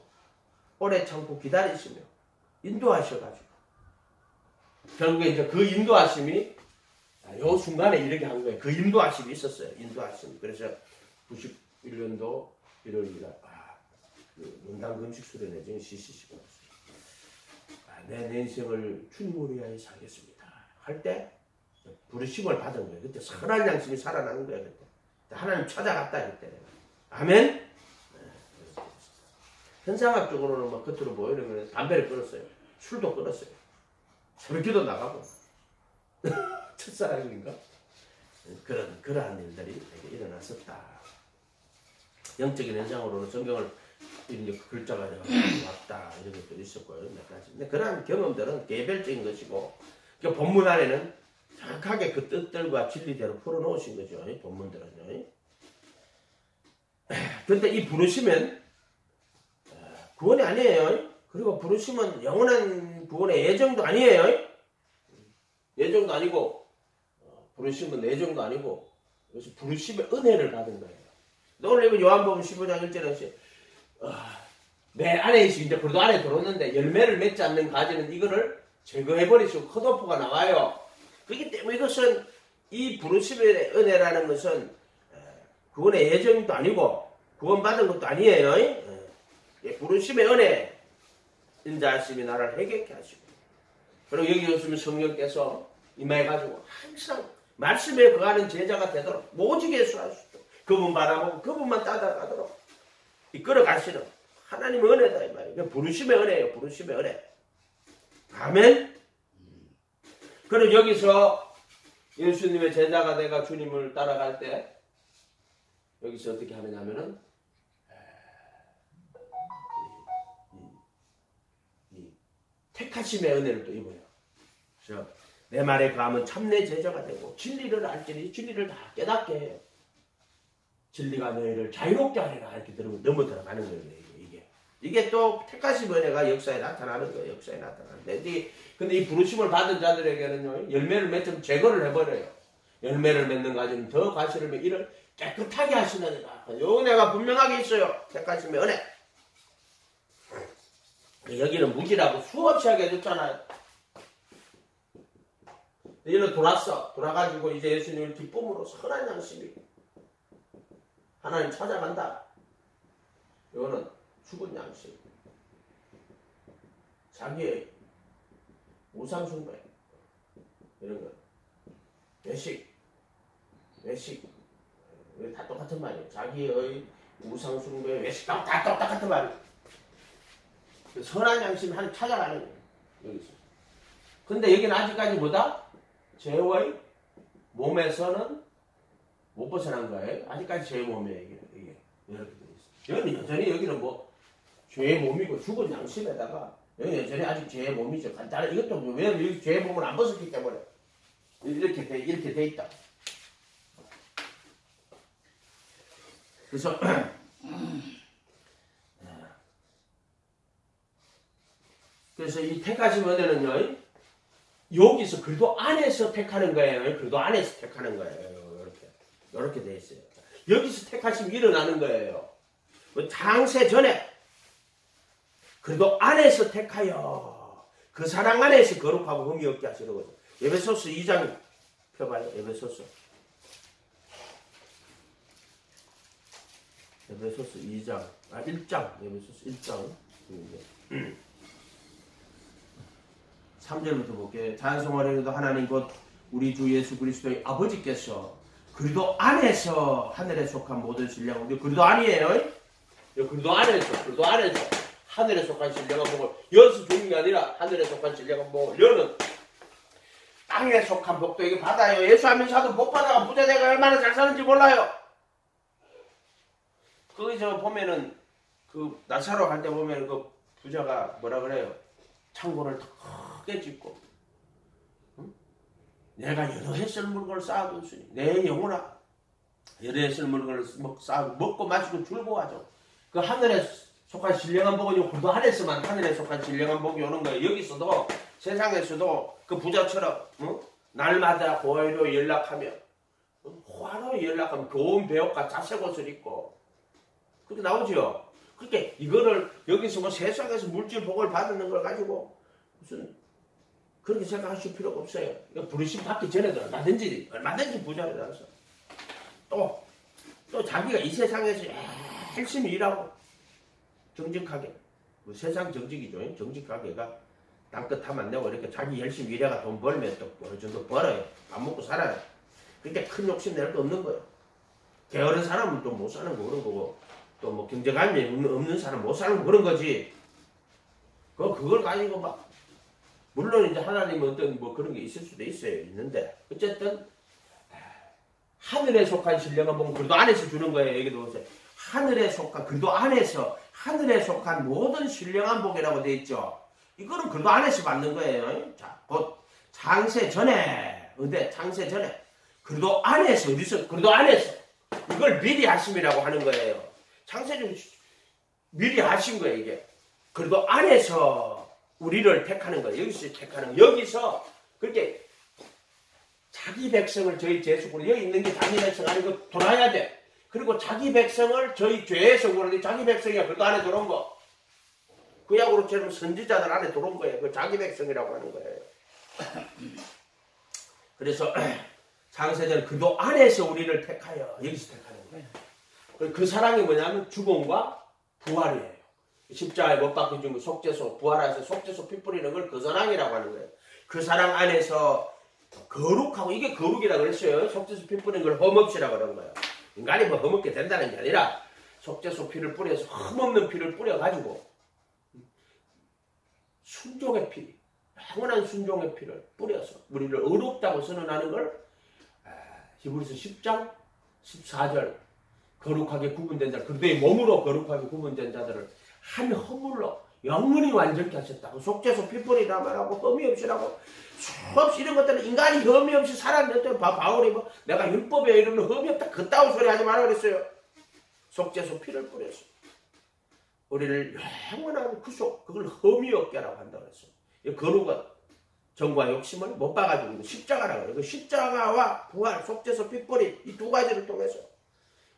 오래 참고 기다리시며 인도하셔가지고 결국에 이제 그 인도하심이 요 순간에 이렇게 한 거예요. 그 인도하심이 있었어요. 인도하심. 그래서 91년도 1월이라 그 연당 금식 수련회 CCC가 내 인생을 주님을 위하여 살겠습니다. 할 때 부르심을 받은 거예요. 그때 선한 양심이 살아나는 거예요. 그때. 하나님 찾아갔다 그때. 아멘. 현상학적으로는 막 겉으로 보이는 거는 담배를 끊었어요. 술도 끊었어요. 새벽기도 나가고. 첫사랑인가? 그러한 일들이 되게 일어났었다. 영적인 현상으로는 성경을 이런 글자가 왔다 이런 것들이 있었고요. 몇 가지. 근데 그러한 경험들은 개별적인 것이고, 그 본문 안에는 정확하게 그 뜻들과 진리대로 풀어놓으신 거죠. 본문들은요. 그런데 이 부르시면 구원이 아니에요. 그리고 부르심은 영원한 구원의 예정도 아니에요. 예정도 아니고 부르심은 예정도 아니고 그래서 부르심의 은혜를 받은 거예요. 오늘 요한복음 15장 1절에 내 안에 있으면 이제 그래도 안에 들어오는데 열매를 맺지 않는 가지는 이거를 제거해버리시고 컷오프가 나와요. 그렇기 때문에 이것은 이 부르심의 은혜라는 것은 구원의 예정도 아니고 구원받은 것도 아니에요. 부르심의 은혜 인자하심이 나를 회개케 하시고 그리고 여기 오시면 성령께서 임해가지고 항상 말씀에 거하는 제자가 되도록 오직에 수할 수 있도록 그분 바라보고 그분만 따라가도록 이끌어 가시는 하나님의 은혜다 이 말이에요. 부르심의 은혜예요. 부르심의 은혜. 아멘. 그리고 여기서 예수님의 제자가 내가 주님을 따라갈 때 여기서 어떻게 하느냐면은 이 택하심의 은혜를 또 입어요. 그래서 내 말에 거하면 참내 제자가 되고 진리를 알지니 진리를 다 깨닫게 해요. 진리가 너희를 자유롭게 하리라 이렇게 들으면 넘어 들어가는 거예요. 이게 또 택하심 은혜가 역사에 나타나는 거예요. 역사에 나타나는데 근데 이 부르심을 받은 자들에게는요 열매를 맺으면 제거를 해버려요. 열매를 맺는 가지는 더 과실을 맺 이를 깨끗하게 하시느니라. 요 은혜가 분명하게 있어요. 택하심의 은혜. 여기는 무기라고 수없이 하게 해줬잖아요. 이리로 돌아가지고 이제 예수님을 기쁨으로 선한 양심이 하나님 찾아간다. 이거는 죽은 양심. 자기의 우상숭배 이런 거. 외식 다 똑같은 말이에요. 자기의 우상숭배 외식 다 똑같은 말이에요. 선한 양심 하나님 찾아가는 거예요. 여기서. 근데 여기는 아직까지 뭐다? 죄의 몸에서는 못 벗어난 거예요. 아직까지 죄의 몸이에요. 이게 이렇게 돼 있어요. 여기는 여전히 여기는 뭐 죄의 몸이고 죽은 양심에다가 여기 여전히 아직 죄의 몸이죠. 간단한 이것도 왜냐면 여기 죄의 몸을 안 벗었기 때문에 이렇게 돼 있다. 그래서 그래서 이 택하신 은혜는요, 여기서 그리도 안에서 택하는 거예요. 그리도 안에서 택하는 거예요. 이렇게 돼 있어요. 여기서 택하심이 일어나는 거예요. 장세 전에 그리도 안에서 택하여 그 사랑 안에서 거룩하고 흠이 없게 하시는 거죠. 에베소서 2장 펴봐요. 에베소서 2장 1장 에베소서 1장 3절부터 볼게요. 찬송하려도 하나님 곧 우리 주 예수 그리스도의 아버지께서 그리도 안에서 하늘에 속한 모든 신령은 그리도 아니에요. 그리도 안에서 하늘에 속한 신령은 복을 여기서 주는 게 아니라 하늘에 속한 신령은 복을 여는 땅에 속한 복도 이게 받아요. 예수하면 사도 복 받아가 부자 되가 얼마나 잘 사는지 몰라요. 거기서 보면은 그 나사로 할 때 보면 그 부자가 뭐라 그래요? 창고를 크게 짓고 내가 여러 해 쓸 물건을 쌓아뒀으니 내 영혼아 여러 해 쓸 물건을 쌓고 먹고 마시고 즐거워하죠. 그 하늘에 속한 신령한 복은 그도 안에서만 하늘에 속한 신령한 복이 오는 거예요. 여기서도 세상에서도 그 부자처럼 날마다 호화로 연락하며 좋은 배옷과 자색 옷을 입고 그렇게 나오죠. 그렇게 이거를 여기서 뭐 세상에서 물질 복을 받는 걸 가지고 무슨 그렇게 생각하실 필요가 없어요. 부르심 받기 전에도 얼마든지 부자를 나서 또 자기가 이 세상에서 열심히 일하고 정직하게 뭐 세상 정직이죠. 정직하게가 땅끝 안 내고 이렇게 자기 열심히 일해가 돈 벌면 또 어느 정도 벌어요. 밥 먹고 살아요. 그렇게 큰 욕심 낼 거 없는 거예요. 게으른 사람은 또 못 사는 거 그런 거고 또 뭐 경제관념이 없는 사람 못 사는 거 그런 거지. 그걸 가지고 막 물론 이제 하나님은 어떤 뭐 그런 게 있을 수도 있는데 어쨌든 하늘에 속한 신령한 복은 그래도 안에서 주는 거예요. 여기도 보세요. 하늘에 속한 그래도 안에서 하늘에 속한 모든 신령한 복이라고 돼 있죠. 이거는 그래도 안에서 받는 거예요. 자, 곧 창세 전에 창세 전에 그래도 안에서 어디서 그래도 안에서 이걸 미리 하심이라고 하는 거예요. 창세전 미리 하신 거예요. 이게 그래도 안에서 우리를 택하는 거예요. 여기서 택하는 거예요. 여기서 그렇게 자기 백성을 저희 죄수고 여기 있는 게 자기 백성 아니고 돌아야 돼. 그리고 자기 백성을 저희 죄에서 그러는데 자기 백성이야. 그래도 안에 들어온 거. 그 약으로처럼 선지자들 안에 들어온 거예요. 그 자기 백성이라고 하는 거예요. 그래서 창세전 그도 안에서 우리를 택하여 여기서 택하는 거예요. 그 사랑이 뭐냐면 죽음과 부활이에요. 십자가에 못 박혀 죽은 속죄소 부활해서 속죄소 피 뿌리는 걸 그 사랑이라고 하는 거예요. 그 사랑 안에서 거룩하고 이게 거룩이라고 그랬어요. 속죄소 피 뿌리는 걸 흠없이라고 그런 거예요. 인간이 뭐 흠없게 된다는 게 아니라 속죄소 피를 뿌려서 흠없는 피를 뿌려가지고 순종의 피, 영원한 순종의 피를 뿌려서 우리를 의롭다고 선언하는 걸 히브리서 10장 14절 거룩하게 구분된 자들 그들의 몸으로 거룩하게 구분된 자들을 한 허물로 영원히 완전케 하셨다고 속죄소 피뿌리라 말하고 흠이 없이라고 수없이 이런 것들은 인간이 흠이 없이 살았는데 바울이 뭐 내가 율법에 이르는 흠이 없다 그따위 소리 하지 말라 그랬어요. 속죄소 피를 뿌려서 우리를 영원한 구속 그걸 흠이 없게 하라고 한다고 그랬어요. 이 거룩은 정과 욕심을 못 박아주는 십자가라고 해요. 그 십자가와 부활, 속죄소 피뿌리 이 두 가지를 통해서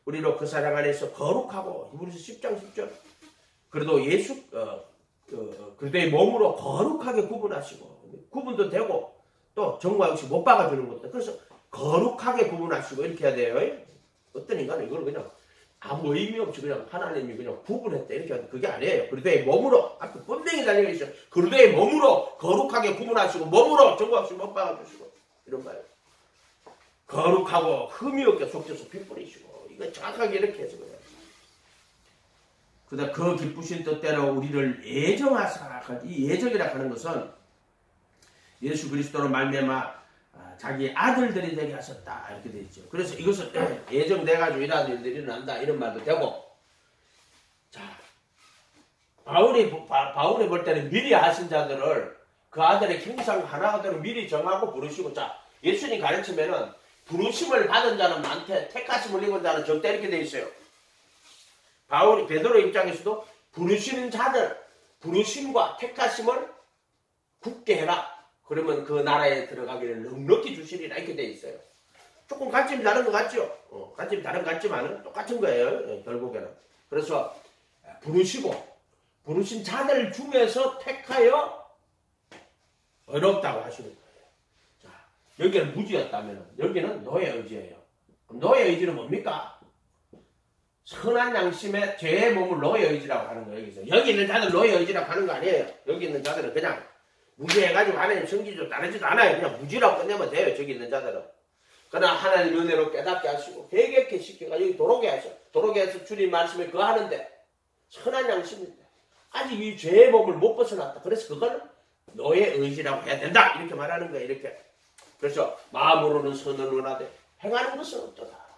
우리로 그 사랑 안에서 거룩하고 히브리서 10장 10절 그래도 그들의 몸으로 거룩하게 구분하시고 구분도 되고 또 정과 역시 못 박아주는 것도 그래서 거룩하게 구분하시고 이렇게 해야 돼요. 어떤 인간은 이걸 그냥 아무 의미 없이 그냥 하나님이 그냥 구분했다 이렇게 하는데 그게 아니에요. 그들의 몸으로 앞에 분명히 달려있어요. 그들의 몸으로 거룩하게 구분하시고 몸으로 정과 역시 못 박아주시고 이런 거예요. 거룩하고 흠이 없게 속죄소 피 뿌리시고 이거 정확하게 이렇게 해서 그래요. 그다음 그 기쁘신 뜻대로 우리를 예정하사 이 예정이라 하는 것은 예수 그리스도로 말미암아 자기 아들들이 되게 하셨다 이렇게 돼 있죠. 그래서 이것을 예정돼가지고 이러한 일들이 일어난다 이런 말도 되고. 자, 바울이 볼 때는 미리 하신 자들을 그 아들의 형상 하나가대로 미리 정하고 부르시고. 자, 예수님 가르치면은 부르심을 받은 자는 많대, 택하심을 입은 자는 적대 이렇게 돼 있어요. 베드로 입장에서도 부르시는 자들, 부르심과 택하심을 굳게 해라. 그러면 그 나라에 들어가기를 넉넉히 주시리라 이렇게 돼 있어요. 조금 관점이 다른 것 같죠? 관점이 다른 것 같지만 똑같은 거예요. 결국에는. 그래서 부르신 자들 중에서 택하여 어렵다고 하시는 거예요. 자, 여기는 무지였다면 여기는 노예 의지예요. 그럼 노예 의지는 뭡니까? 선한 양심에 죄의 몸을 노예 의지라고 하는 거예요. 여기서 여기 있는 자들 노예 의지라고 하는 거 아니에요. 여기 있는 자들은 그냥 무지해가지고 하나님 성기도 따르지도 않아요. 그냥 무지라고 끝내면 돼요. 저기 있는 자들은. 그러나 하나님 은혜로 깨닫게 하시고 회개케 시켜가 여기 도로게 하셔. 도로게 해서 주님 말씀에 거하는데 선한 양심인데 아직 이 죄의 몸을 못 벗어났다. 그래서 그걸 노예 의지라고 해야 된다. 이렇게 말하는 거예요. 이렇게. 그래서 마음으로는 선을 원하되 행하는 것은 어떠다.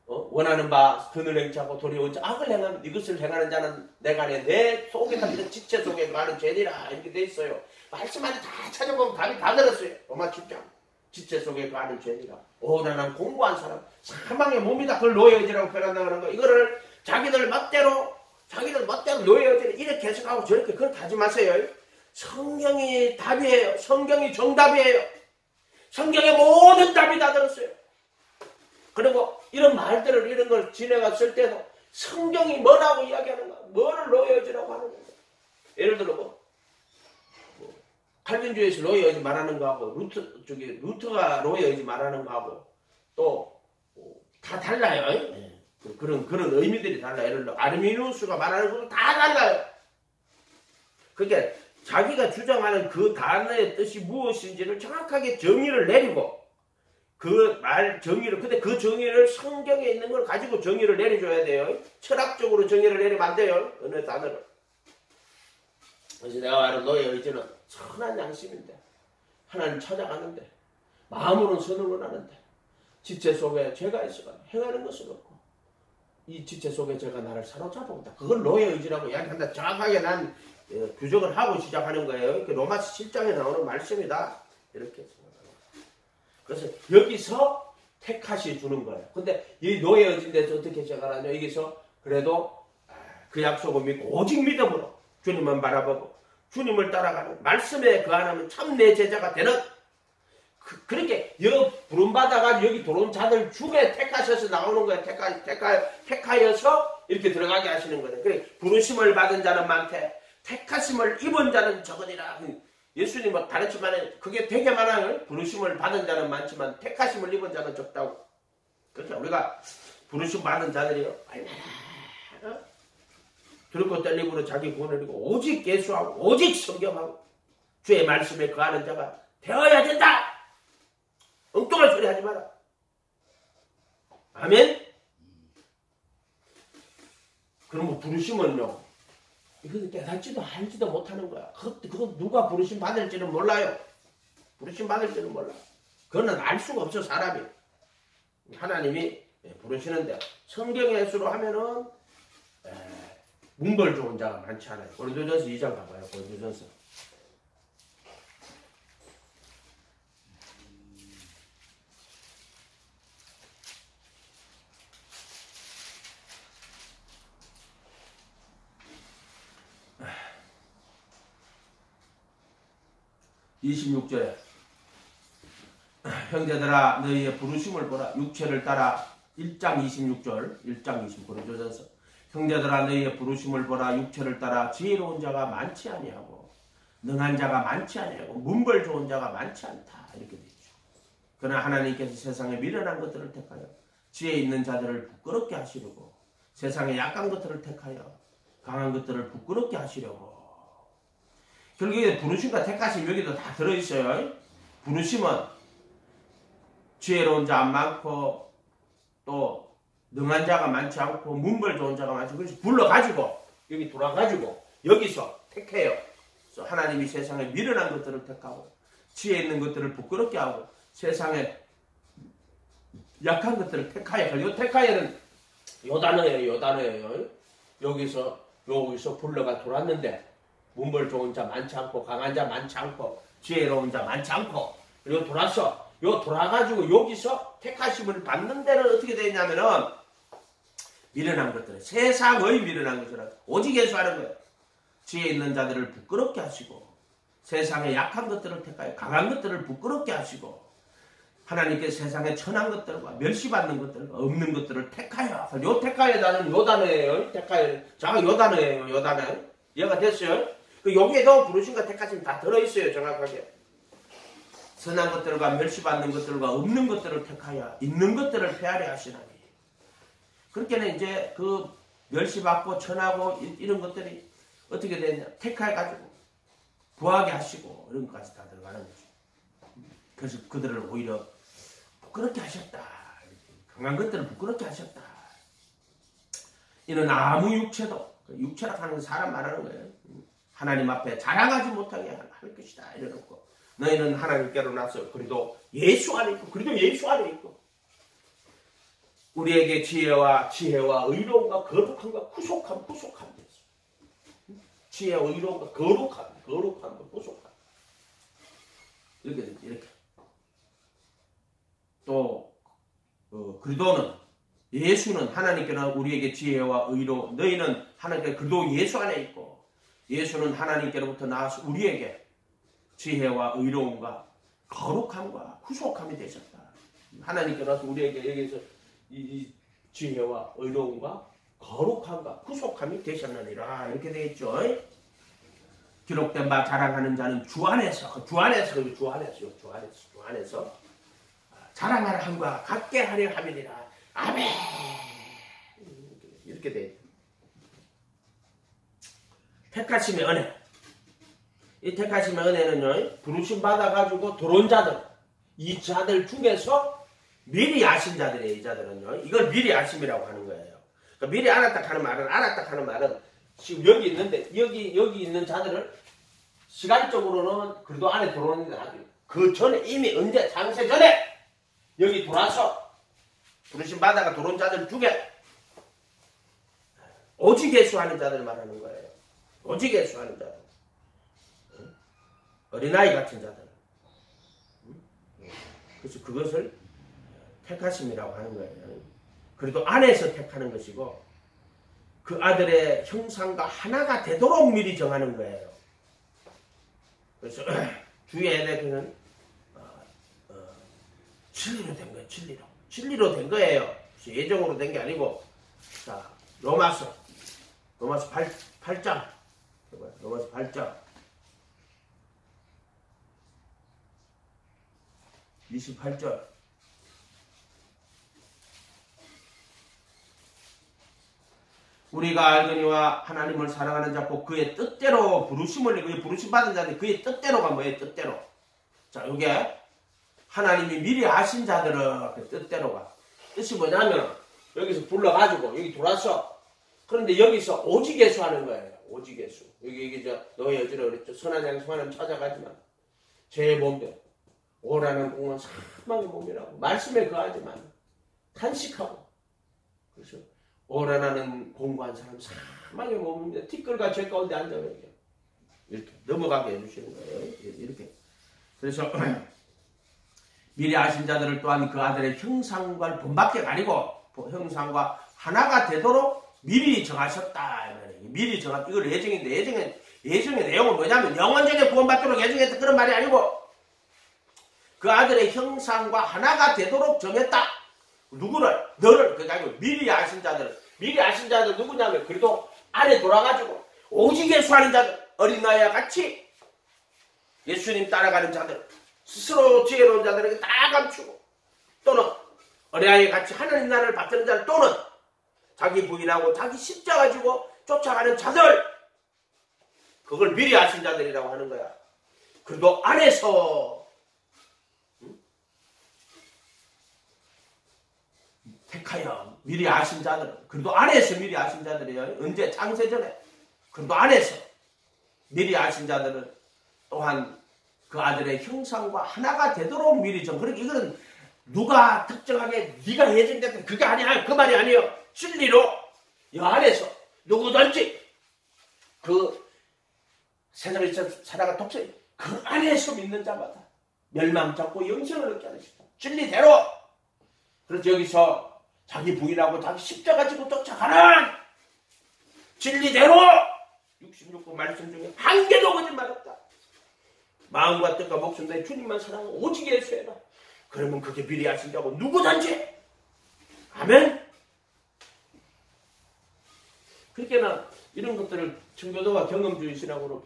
원하는 바 선을 행차하고 도리어 악을 행하는 이것을 행하는 자는 내가 내 속에 담긴 지체 속에 가는 죄니라 이렇게 돼 있어요. 말씀 안에 다 찾아보면 답이 다 들었어요. 로마 10장 지체 속에 가는 죄니라. 오라는 공부한 사람 사망의 몸이다. 그걸 노예 의지라고 표현한다는 거. 이거를 자기들 멋대로 노예 의지를 이렇게 해석하고 저렇게 그렇게 하지 마세요. 성경이 답이에요. 성경이 정답이에요. 성경의 모든 답이 다 들었어요. 그리고 이런 말들을 이런 걸 지내갔을 때도 성경이 뭐라고 이야기하는가, 뭐를 노예 의지라고 하는가. 예를 들어 칼빈주의에서 노예 의지 말하는 거하고 루터가 노예 의지 말하는 거하고 또 다 달라요. 그런 의미들이 달라요. 예를 들어 아르미누스가 말하는 것도 다 달라요. 그러니까 자기가 주장하는 그 단어의 뜻이 무엇인지를 정확하게 정의를 내리고 그 말 정의를 근데 그 정의를 성경에 있는 걸 가지고 정의를 내려줘야 돼요. 철학적으로 정의를 내리면 안 돼요. 어느 단어를. 그래서 내가 말하는 너의 의지는 선한 양심인데 하나님 찾아가는데 마음으로는 선을 원하는데 지체 속에 죄가 있어가 행하는 것은 없고 이 지체 속에 죄가 나를 사로잡고 있다. 그걸 너의 의지라고 이야기한다. 정확하게 난 규정을 하고 시작하는 거예요. 로마서 7장에 나오는 말씀이다. 이렇게 생각합니다. 그래서 여기서 택하시 주는 거예요. 근데 이 노예 의지인데서 어떻게 시작하냐. 여기서 그래도 그 약속을 믿고 오직 믿음으로 주님만 바라보고 주님을 따라가는 말씀에 거하면 참 내 제자가 되는 그렇게 부름받아가지고 여기 들어온 자들 중에 택하셔서 나오는 거예요. 택하여서 이렇게 들어가게 하시는 거예요. 그래 부르심을 받은 자는 많대 택하심을 입은 자는 적으니라. 예수님은 가르치면 그게 되게 많아요. 부르심을 받은 자는 많지만 택하심을 입은 자는 적다고. 그렇죠. 우리가 부르심 받은 자들이요. 얼마나 들고 떨림으로 자기 구원을 이루고 오직 예수하고 오직 성경하고 주의 말씀에 거하는 자가 되어야 된다. 엉뚱한 소리 하지 마라. 아멘. 그럼 뭐 부르심은요. 이건 깨닫지도 알지도 못하는 거야. 그거 누가 부르심 받을지는 몰라요. 부르심 받을지는 몰라. 그거는 알 수가 없어 사람이. 하나님이 부르시는데 성경의 수로 하면은 문벌 좋은 자가 많지 않아요. 고린도전서 2장 가봐요. 고린도전서. (26절에) 형제들아 너희의 부르심을 보라. 육체를 따라 1장 26절 1장 20 고린도전서 형제들아 너희의 부르심을 보라. 육체를 따라 지혜로운 자가 많지 아니하고 능한 자가 많지 아니하고 문벌 좋은 자가 많지 않다. 이렇게 되죠. 그러나 하나님께서 세상에 미련한 것들을 택하여 지혜 있는 자들을 부끄럽게 하시려고 세상에 약한 것들을 택하여 강한 것들을 부끄럽게 하시려고. 결국에 부르심과 택하심 여기도 다 들어있어요. 부르심은 지혜로운 자 많고 또 능한 자가 많지 않고 문벌 좋은 자가 많지. 그래서 불러가지고 여기 돌아가지고 여기서 택해요. 하나님이 세상에 미련한 것들을 택하고 지혜 있는 것들을 부끄럽게 하고 세상에 약한 것들을 택하여. 요 택하여는 요 단어예요. 여기서 불러가 돌았는데 문벌 좋은 자 많지 않고 강한 자 많지 않고 지혜로운 자 많지 않고 그리고 돌아가지고 여기서 택하심을 받는 데는 어떻게 되냐면은 미련한 것들을 세상의 미련한 것들을 오직 예수하는 거예요. 지혜 있는 자들을 부끄럽게 하시고 세상의 약한 것들을 택하여 강한 것들을 부끄럽게 하시고 하나님께서 세상의 천한 것들과 멸시받는 것들과 없는 것들을 택하여. 요 택하여라는 요 단어예요. 택하여. 자, 요 단어예요. 요 단어. 이해가 됐어요? 여기에도 부르심과 택하심 다 들어있어요. 정확하게. 선한 것들과 멸시받는 것들과 없는 것들을 택하여 있는 것들을 폐하려 하시나니. 그렇게는 이제 그 멸시받고 천하고 이런 것들이 어떻게 되냐. 택하여가지고 부하게 하시고 이런 것까지 다 들어가는 거죠. 그래서 그들을 오히려 부끄럽게 하셨다. 강한 것들을 부끄럽게 하셨다. 이는 아무 육체도, 육체라 하는 사람 말하는 거예요. 하나님 앞에 자랑하지 못하게 할 것이다. 이래놓고 너희는 하나님께로 나서 그래도 예수 안에 있고 우리에게 지혜와 의로움과 거룩함과 구속함 됐어. 지혜와 의로움과 거룩함과 구속함. 이렇게. 또 그리도는 예수는 하나님께는 우리에게 지혜와 의로 너희는 하나님께 그리도 예수 안에 있고 예수는 하나님께로부터 나와서 우리에게 지혜와 의로움과 거룩함과 구속함이 되셨다. 하나님께로서 우리에게 여기서 이 지혜와 의로움과 거룩함과 구속함이 되셨느니라 이렇게 되어 있죠. 기록된 바 자랑하는 자는 주 안에서 자랑하는 함과 같게 하려 함이니라. 아멘. 이렇게 돼 있다. 택하심의 은혜. 이 택하심의 은혜는요, 부르심 받아가지고 들어온 자들, 이 자들 중에서 미리 아신 자들이에요. 이 자들은요, 이걸 미리 아심이라고 하는 거예요. 그러니까 미리 알았다 하는 말은 지금 여기 있는데 여기 있는 자들을 시간적으로는 그래도 안에 들어오는 게 아니에요. 그 전에 이미 언제 장세 전에 여기 돌아서 부르심 받아가 들어온 자들 중에 오직 예수하는 자들 말하는 거예요. 오직 예수하는 자들. 어린아이 같은 자들. 그래서 그것을 택하심이라고 하는 거예요. 그래도 안에서 택하는 것이고 그 아들의 형상과 하나가 되도록 미리 정하는 거예요. 그래서 주의 에덴은 진리로 된 거예요. 진리로 된 거예요. 예정으로 된 게 아니고. 자, 로마서 8장. 로마서 8장 28절. 우리가 알거니와 하나님을 사랑하는 자고 그의 뜻대로 부르심 받은 자들 그의 뜻대로가 뭐예요? 뜻대로. 자, 요게 하나님이 미리 아신 자들은 그 뜻대로가. 뜻이 뭐냐면 여기서 불러가지고 여기 들어왔어. 그런데 여기서 오직 예수 하는 거예요. 오직 예수. 여기 너희 어제로 그랬죠. 선한 양심 하나님 찾아가지만 제 몸대 오라는 공은 사망의 몸이라고 말씀에 거하지만 탄식하고 그래서 오라는 공부한 사람 사망의 몸입니다. 티끌과 죄 가운데 앉아요. 이렇게 넘어가게 해주시는 거예요. 이렇게. 그래서 미리 아신 자들을 또한 그 아들의 형상과 본밖에 아니고 형상과 하나가 되도록 미리 정하셨다. 미리 정하. 이걸 예정인데 예정의 내용은 뭐냐면 영원전에 구원받도록 예정했다 그런 말이 아니고 그 아들의 형상과 하나가 되도록 정했다. 누구를? 너를. 그게 아니고 미리 아신 자들 누구냐면 그래도 안에 돌아가지고 오직 예수하는 자들 어린아이와 같이 예수님 따라가는 자들 스스로 지혜로운 자들에게 다 감추고 또는 어린아이와 같이 하나님 나라를 받드는 자들 또는 자기 부인하고 자기 십자가 지고 쫓아가는 자들 그걸 미리 아신 자들이라고 하는 거야. 그래도 안에서 택하여 미리 아신 자들 그래도 안에서 미리 아신 자들이에요. 언제? 창세 전에. 그래도 안에서 미리 아신 자들은 또한 그 아들의 형상과 하나가 되도록 미리 그러니까 이거는 누가 특정하게 네가 예정됐다 그게 아니야. 그 말이 아니에요. 진리로 이 안에서 누구든지 그 세상에서 살아가 독생 그 안에서 믿는 자마다 멸망 잡고 영생을 얻게 하시다. 진리대로. 그래서 여기서 자기 부인하고 자기 십자가 지고 쫓아가는 진리대로 66번 말씀 중에 한 개도 거짓말 없다. 마음과 뜻과 목숨 내 주님만 사랑하고 오직 예수해라. 그러면 그게 미리 하신다고 누구든지. 아멘. 그러니까 이런 것들을 청교도가 경험주의 신학으로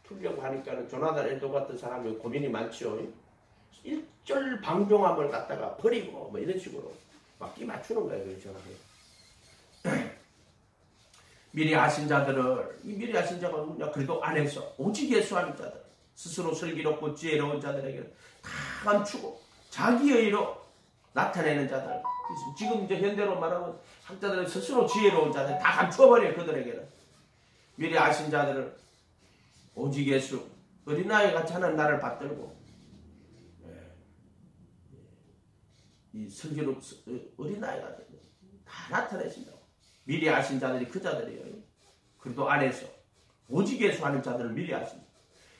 풀려고 하니까는 조나단 에도 같은 사람이 고민이 많죠. 일절 방종함을 갖다가 버리고 뭐 이런 식으로 막 끼 맞추는 거예요. 그렇죠. 미리 아신 자들을 이 미리 아신 자가 누구냐? 그래도 안에서 오직 예수하는 자들 스스로 슬기롭고 지혜로운 자들에게 다 감추고 자기의 의로 나타내는 자들. 지금 이제 현대로 말하면 학자들은 스스로 지혜로운 자들 다 감추어버려요. 그들에게는. 미리 아신 자들을 오직 예수 어린아이 같이 하는 나를 받들고 이 슬기롭 어린아이가 다 나타내신다고. 미리 아신 자들이 그 자들이에요. 그래도 안에서 오직 예수 하는 자들을 미리 아신다.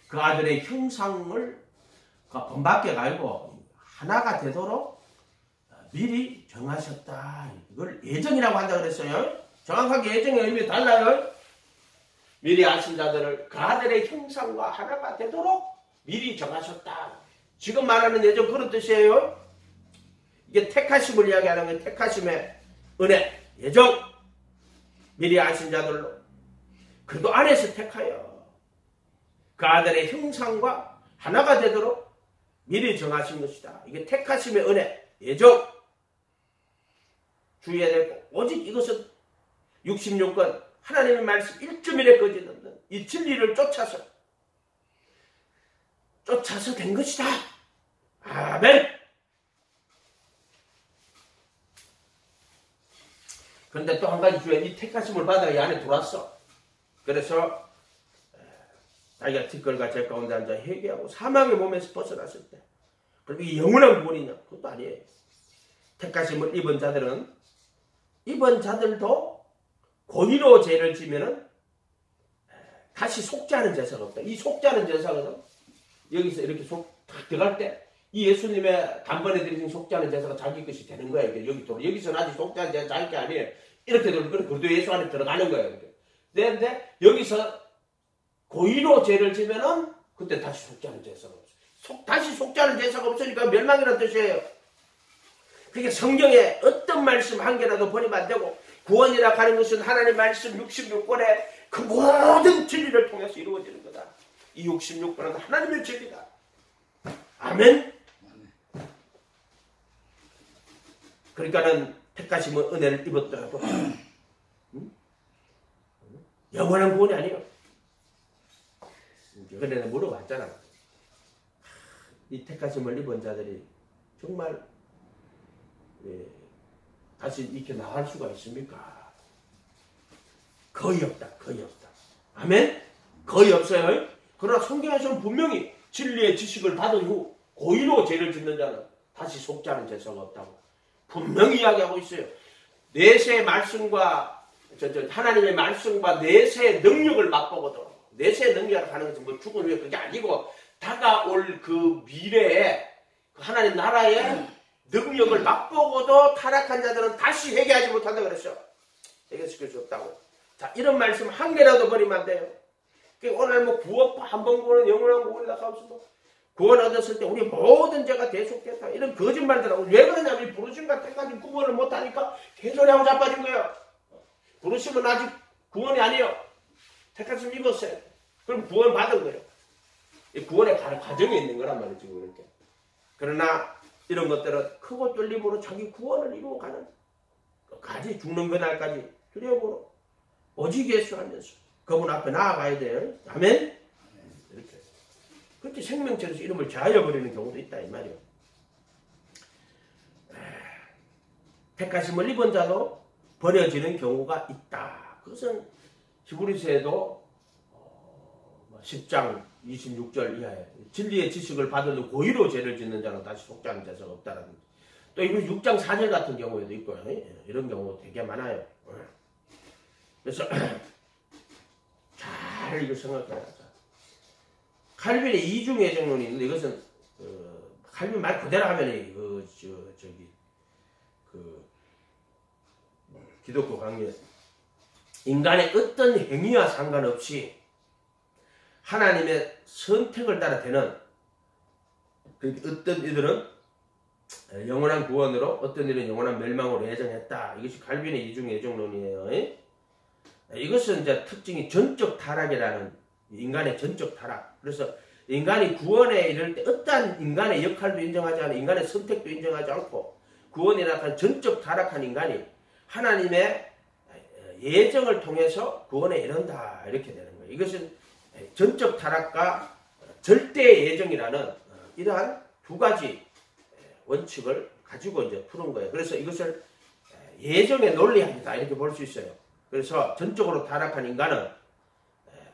그 아들의 형상을 본받게 갈고 하나가 되도록 미리 정하셨다. 이걸 예정이라고 한다 그랬어요. 정확하게 예정의 의미 달라요. 미리 아신 자들을 그 아들의 형상과 하나가 되도록 미리 정하셨다. 지금 말하는 예정 그런 뜻이에요. 이게 택하심을 이야기하는 거예요. 택하심의 은혜, 예정. 미리 아신 자들로 그래도 안에서 택하여 그 아들의 형상과 하나가 되도록 미리 정하신 것이다. 이게 택하심의 은혜, 예정. 주의해야 되고 오직 이것은 66권 하나님의 말씀 1.1에 거짓없는 이 진리를 쫓아서 된 것이다. 아멘. 그런데 또 한 가지 주에 이 택하심을 받아 이 안에 들어왔어. 그래서 자기가 티끌과 제 가운데 앉아 회개하고 사망의 몸에서 벗어났을 때 그럼 이게 영원한 구원이냐? 그것도 아니에요. 택하심을 입은 자들도 고의로 죄를 지면은 다시 속죄하는 제사가 없다. 이 속죄하는 제사거든. 여기서 이렇게 딱 들어갈 때 이 예수님의 단번에 드리신 속죄하는 제사가 자기 것이 되는 거예요. 여기서는 아직 속죄하는 제사 자기 게 아니에요. 이렇게 들어가면 그래도 예수 안에 들어가는 거예요. 그런데 여기서 고의로 죄를 지면은 그때 다시 속죄하는 제사가 없어요. 다시 속죄하는 제사가 없으니까 멸망이라는 뜻이에요. 그게 성경에 어떤 말씀 한 개라도 버리면 안 되고 구원이라 하는 것은 하나님 말씀 66권에 그 모든 진리를 통해서 이루어지는 거다. 이 66권은 하나님의 진리다. 아멘. 그러니까는 택하심은 은혜를 입었더라도 영원한 구원이 아니에요. 그런데 물어봤잖아. 이 택하심을 입은 자들이 정말 다시 이렇게 나갈 수가 있습니까? 거의 없다. 거의 없다. 아멘? 거의 없어요. 그러나 성경에서는 분명히 진리의 지식을 받은 후 고의로 죄를 짓는 자는 다시 속죄하는 제사가 없다고 분명히 이야기하고 있어요. 내세의 말씀과 하나님의 말씀과 내세의 능력을 맛보거든. 내세의 능력을 하는 것은 뭐 죽은 후에 그게 아니고 다가올 그 미래에 하나님 나라의 능력을 맛보고도 타락한 자들은 다시 회개하지 못한다 그랬어. 회개시킬 수 없다고. 자, 이런 말씀 한 개라도 버리면 안 돼요. 오늘 뭐 구원 한 번 구원은 영원한 구원이다 하면서 뭐 구원 얻었을 때 우리 모든 죄가 대속됐다. 이런 거짓말들하고 왜 그러냐면 부르심과 때까지 구원을 못하니까 개소리하고 자빠진 거예요. 부르심은 아직 구원이 아니에요. 택하심 입었어요. 그럼 구원 받은 거예요. 구원의 과정에 있는 거란 말이에요. 지금 이렇게. 그러나 이런 것들은 크고 뚫림으로 자기 구원을 이루어가는 끝까지 죽는 그날까지 두려움으로 오직 예수 하면서 그분 앞에 나아가야 돼요. 아멘? 이렇게. 그렇게 생명체에서 이름을 제하여버리는 경우도 있다 이 말이에요. 택하심을 입은 자도 버려지는 경우가 있다. 그것은 히브리서에도 10장 26절 이하에 진리의 지식을 받은 고의로 죄를 짓는 자는 다시 속죄하는 자가 없다라는. 또 이거 6장 4절 같은 경우에도 있고요. 이런 경우 되게 많아요. 그래서 잘 이걸 생각해야 돼. 칼빈의 이중 예정론이 있는데 이것은 칼빈 말 그대로 하면 기독교 강의 인간의 어떤 행위와 상관없이 하나님의 선택을 따라 되는 어떤 이들은 영원한 구원으로 어떤 일은 영원한 멸망으로 예정했다. 이것이 칼빈의 이중 예정론이에요. 이것은 이제 특징이 전적 타락이라는 인간의 전적 타락. 그래서 인간이 구원에 이를 때 어떠한 인간의 역할도 인정하지 않고 인간의 선택도 인정하지 않고 구원이라 한 전적 타락한 인간이 하나님의 예정을 통해서 구원에 이른다. 이렇게 되는 거예요. 이것은 전적 타락과 절대 예정이라는 이러한 두 가지 원칙을 가지고 이제 푸는 거예요. 그래서 이것을 예정의 논리학이다. 이렇게 볼 수 있어요. 그래서 전적으로 타락한 인간은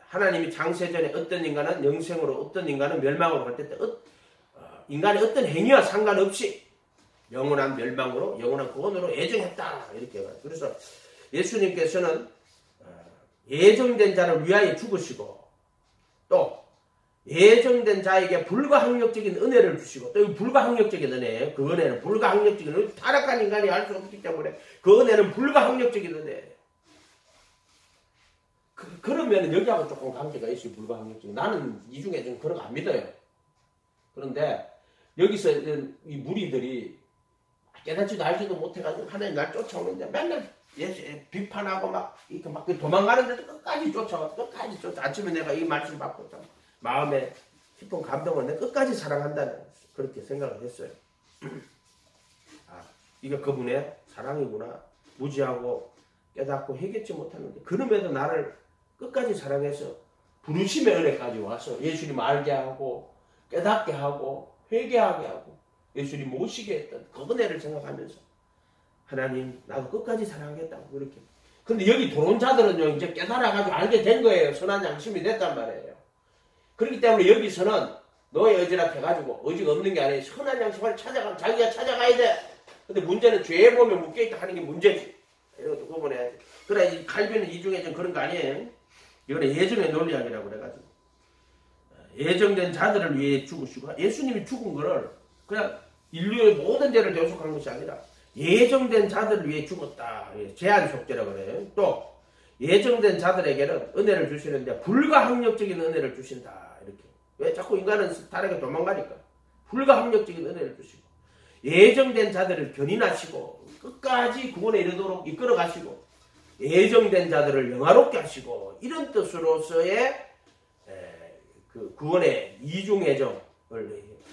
하나님이 창세전에 어떤 인간은 영생으로 어떤 인간은 멸망으로 갈 때 인간의 어떤 행위와 상관없이 영원한 멸망으로 영원한 구원으로 예정했다. 이렇게 해요. 그래서 예수님께서는 예정된 자를 위하여 죽으시고 또 예정된 자에게 불가항력적인 은혜를 주시고 또 이 불가항력적인 은혜예요. 그 은혜는 불가항력적인 은혜. 타락한 인간이 할 수 없기 때문에 그 은혜는 불가항력적인 은혜예요. 그러면 여기하고 조금 관계가 있어요. 불가항력적인. 나는 이 중에 좀 그런 거 안 믿어요. 그런데 여기서 이 무리들이 깨닫지도 알지도 못해가지고 하나님 날 쫓아오는데 맨날 비판하고 막 도망가는데도 끝까지 쫓아와. 아침에 내가 이 말씀 받고 참 마음에 깊은 감동을 내가 끝까지 사랑한다는 그렇게 생각을 했어요. 이게 그분의 사랑이구나. 무지하고 깨닫고 해결치 못하는데 그럼에도 나를 끝까지 사랑해서 부르심의 은혜까지 와서 예수님 알게 하고 깨닫게 하고 회개하게 하고 예수님 모시게 했던 그 은혜를 생각하면서 하나님 나도 끝까지 사랑하겠다고 그렇게. 근데 여기 들어온 자들은요 이제 깨달아가지고 알게 된 거예요. 선한 양심이 됐단 말이에요. 그렇기 때문에 여기서는 너의 의지라 해가지고 의지가 없는 게 아니에요. 선한 양심을 찾아가면 자기가 찾아가야 돼. 근데 문제는 죄의 몸에 묶여있다 하는 게 문제지. 이것도 구분해야지. 그래 이 칼빈은 이중에 좀 그런 거 아니에요. 이거는 예정의 논리학이라고 그래가지고 예정된 자들을 위해 죽으시고 예수님이 죽은 거를 그냥 인류의 모든 죄를 대속한 것이 아니라 예정된 자들을 위해 죽었다. 제한 속죄라고 그래요. 또 예정된 자들에게는 은혜를 주시는데 불가항력적인 은혜를 주신다. 이렇게. 왜 자꾸 인간은 다르게 도망가니까. 불가항력적인 은혜를 주시고 예정된 자들을 견인하시고 끝까지 구원에 이르도록 이끌어 가시고 예정된 자들을 영화롭게 하시고 이런 뜻으로서의 그 구원의 이중 예정을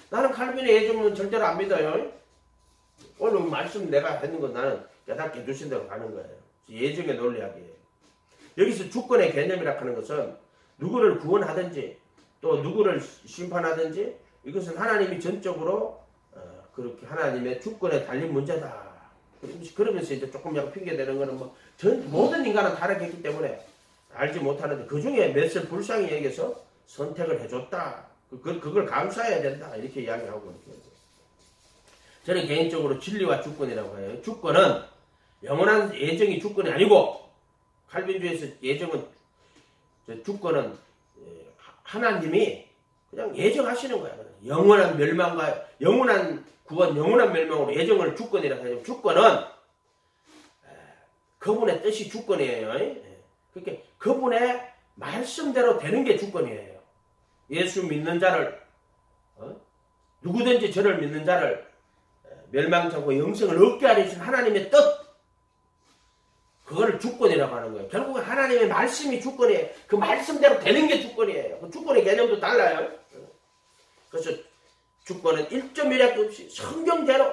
나는 칼빈의 예정은 절대로 안 믿어요. 오늘 말씀 내가 했는 건 나는 깨닫게 해주신 대로 가는 거예요. 예정의 논리학이에요. 여기서 주권의 개념이라 하는 것은 누구를 구원하든지 또 누구를 심판하든지 이것은 하나님이 전적으로 그렇게 하나님의 주권에 달린 문제다. 그러면서 이제 조금 약간 핑계대는 거는 모든 인간은 타락했기 때문에 알지 못하는데 그 중에 몇을 불쌍히 여기서 선택을 해줬다. 그걸 감사해야 된다. 이렇게 이야기하고 이렇게. 저는 개인적으로 진리와 주권이라고 해요. 주권은 영원한 예정이 주권이 아니고 칼빈주의에서 예정은 주권은 하나님이 그냥 예정하시는 거야. 영원한 멸망과 영원한 구원, 영원한 멸망으로 예정을 주권이라고 해요. 주권은 그분의 뜻이 주권이에요. 그러니까 그분의 말씀대로 되는 게 주권이에요. 예수 믿는 자를 누구든지 저를 믿는 자를 멸망하고 영생을 얻게 하려신 하나님의 뜻 그거를 주권이라고 하는 거예요. 결국은 하나님의 말씀이 주권이에요. 그 말씀대로 되는 게 주권이에요. 그 주권의 개념도 달라요. 그래서 주권은 1.1약도 없이 성경대로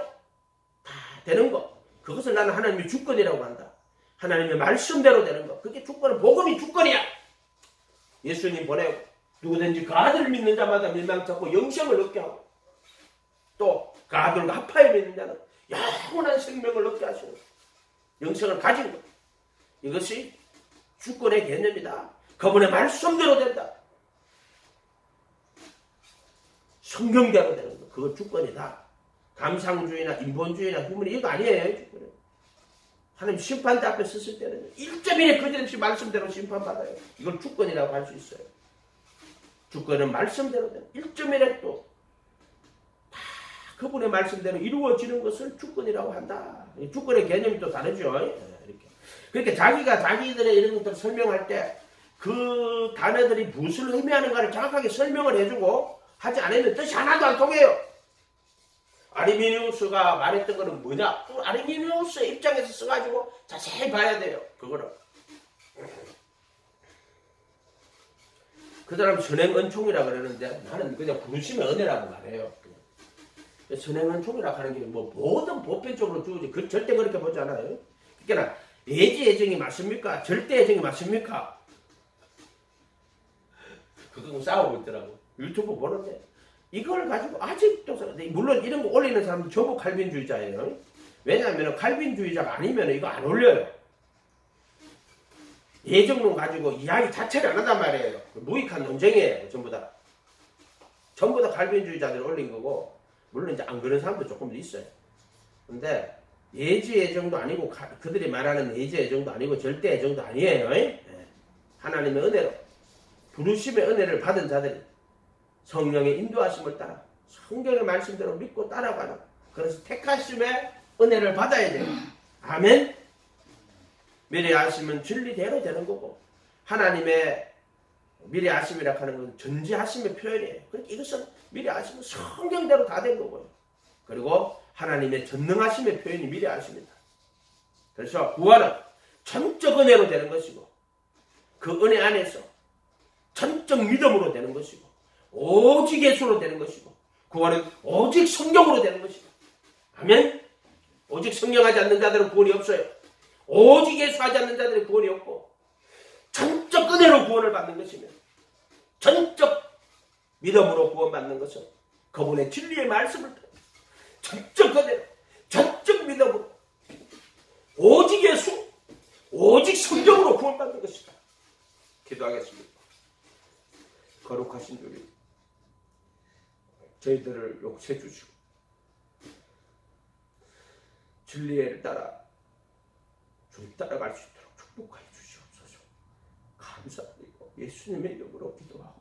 다 되는 거. 그것을 나는 하나님의 주권이라고 한다. 하나님의 말씀대로 되는 거. 그게 주권은 복음이 주권이야. 예수님 보내고 누구든지 그 아들을 믿는 자마다 멸망치 않고 영생을 얻게 하고 또 그 아들과 합하여 믿는 자는 영원한 생명을 얻게 하시는 영생을 가진 것. 이것이 주권의 개념이다. 그분의 말씀대로 된다. 성경대로 되는 거. 그거 주권이다. 감상주의나 인본주의나 후문이 이거 아니에요. 주권은. 하나님 심판대 앞에 섰을 때는 1.1에 거짓없이 말씀대로 심판받아요. 이걸 주권이라고 할 수 있어요. 주권은 말씀대로 되는 1.1에 또 다 그분의 말씀대로 이루어지는 것을 주권이라고 한다. 주권의 개념이 또 다르죠. 이렇게. 그러니까 자기가 자기들의 이런 것들을 설명할 때 그 단어들이 무엇을 의미하는가를 정확하게 설명을 해주고 하지 않으면 뜻이 하나도 안 통해요. 아리미니우스가 말했던 거는 뭐냐? 또 아리미니우스의 입장에서 써가지고 자세히 봐야 돼요. 그거는. 그 사람 선행은총이라 그러는데 나는 그냥 부르심의 은혜라고 말해요. 선행은총이라고 하는 게 뭐 모든 보편적으로 주어지 그 절대 그렇게 보지 않아요. 그러니까 예지 예정이 맞습니까? 절대 예정이 맞습니까? 그거 싸우고 있더라고. 유튜브 보는데 이걸 가지고 아직도 물론 이런 거 올리는 사람도 전부 칼빈주의자예요. 왜냐하면 칼빈주의자가 아니면 이거 안 올려요. 예정론 가지고 이야기 자체를 안 한단 말이에요. 무익한 논쟁이에요. 전부 다. 전부 다 칼빈주의자들 올린 거고 물론 이제 안 그런 사람도 조금 있어요. 근데 예지 예정도 아니고 그들이 말하는 예지 예정도 아니고 절대 예정도 아니에요. 하나님의 은혜로 부르심의 은혜를 받은 자들이 성령의 인도하심을 따라 성경의 말씀대로 믿고 따라가는 그래서 택하심의 은혜를 받아야 돼요. 아멘. 미리 아심은 진리대로 되는 거고 하나님의 미리 아심이라 하는 건 전지하심의 표현이에요. 그러니까 이것은 미리 아심은 성경대로 다 된 거고요. 그리고 하나님의 전능하심의 표현이 미리 아심이다. 그래서 구원은 전적 은혜로 되는 것이고 그 은혜 안에서 전적 믿음으로 되는 것이고 오직 예수로 되는 것이고 구원은 오직 성령으로 되는 것이고 아멘. 오직 성령하지 않는 자들은 구원이 없어요. 오직 예수하지 않는 자들은 구원이 없고 전적 은혜로 구원을 받는 것이며 전적 믿음으로 구원받는 것은 그분의 진리의 말씀을 전적 은혜로 전적 믿음으로 오직 예수 오직 성령으로 구원받는 것이다. 기도하겠습니다. 거룩하신 주님 저희들을 용서해 주시고 진리를 따라 주님 따라갈 수 있도록 축복하여 주시옵소서. 감사드리고 예수님의 이름으로 기도하고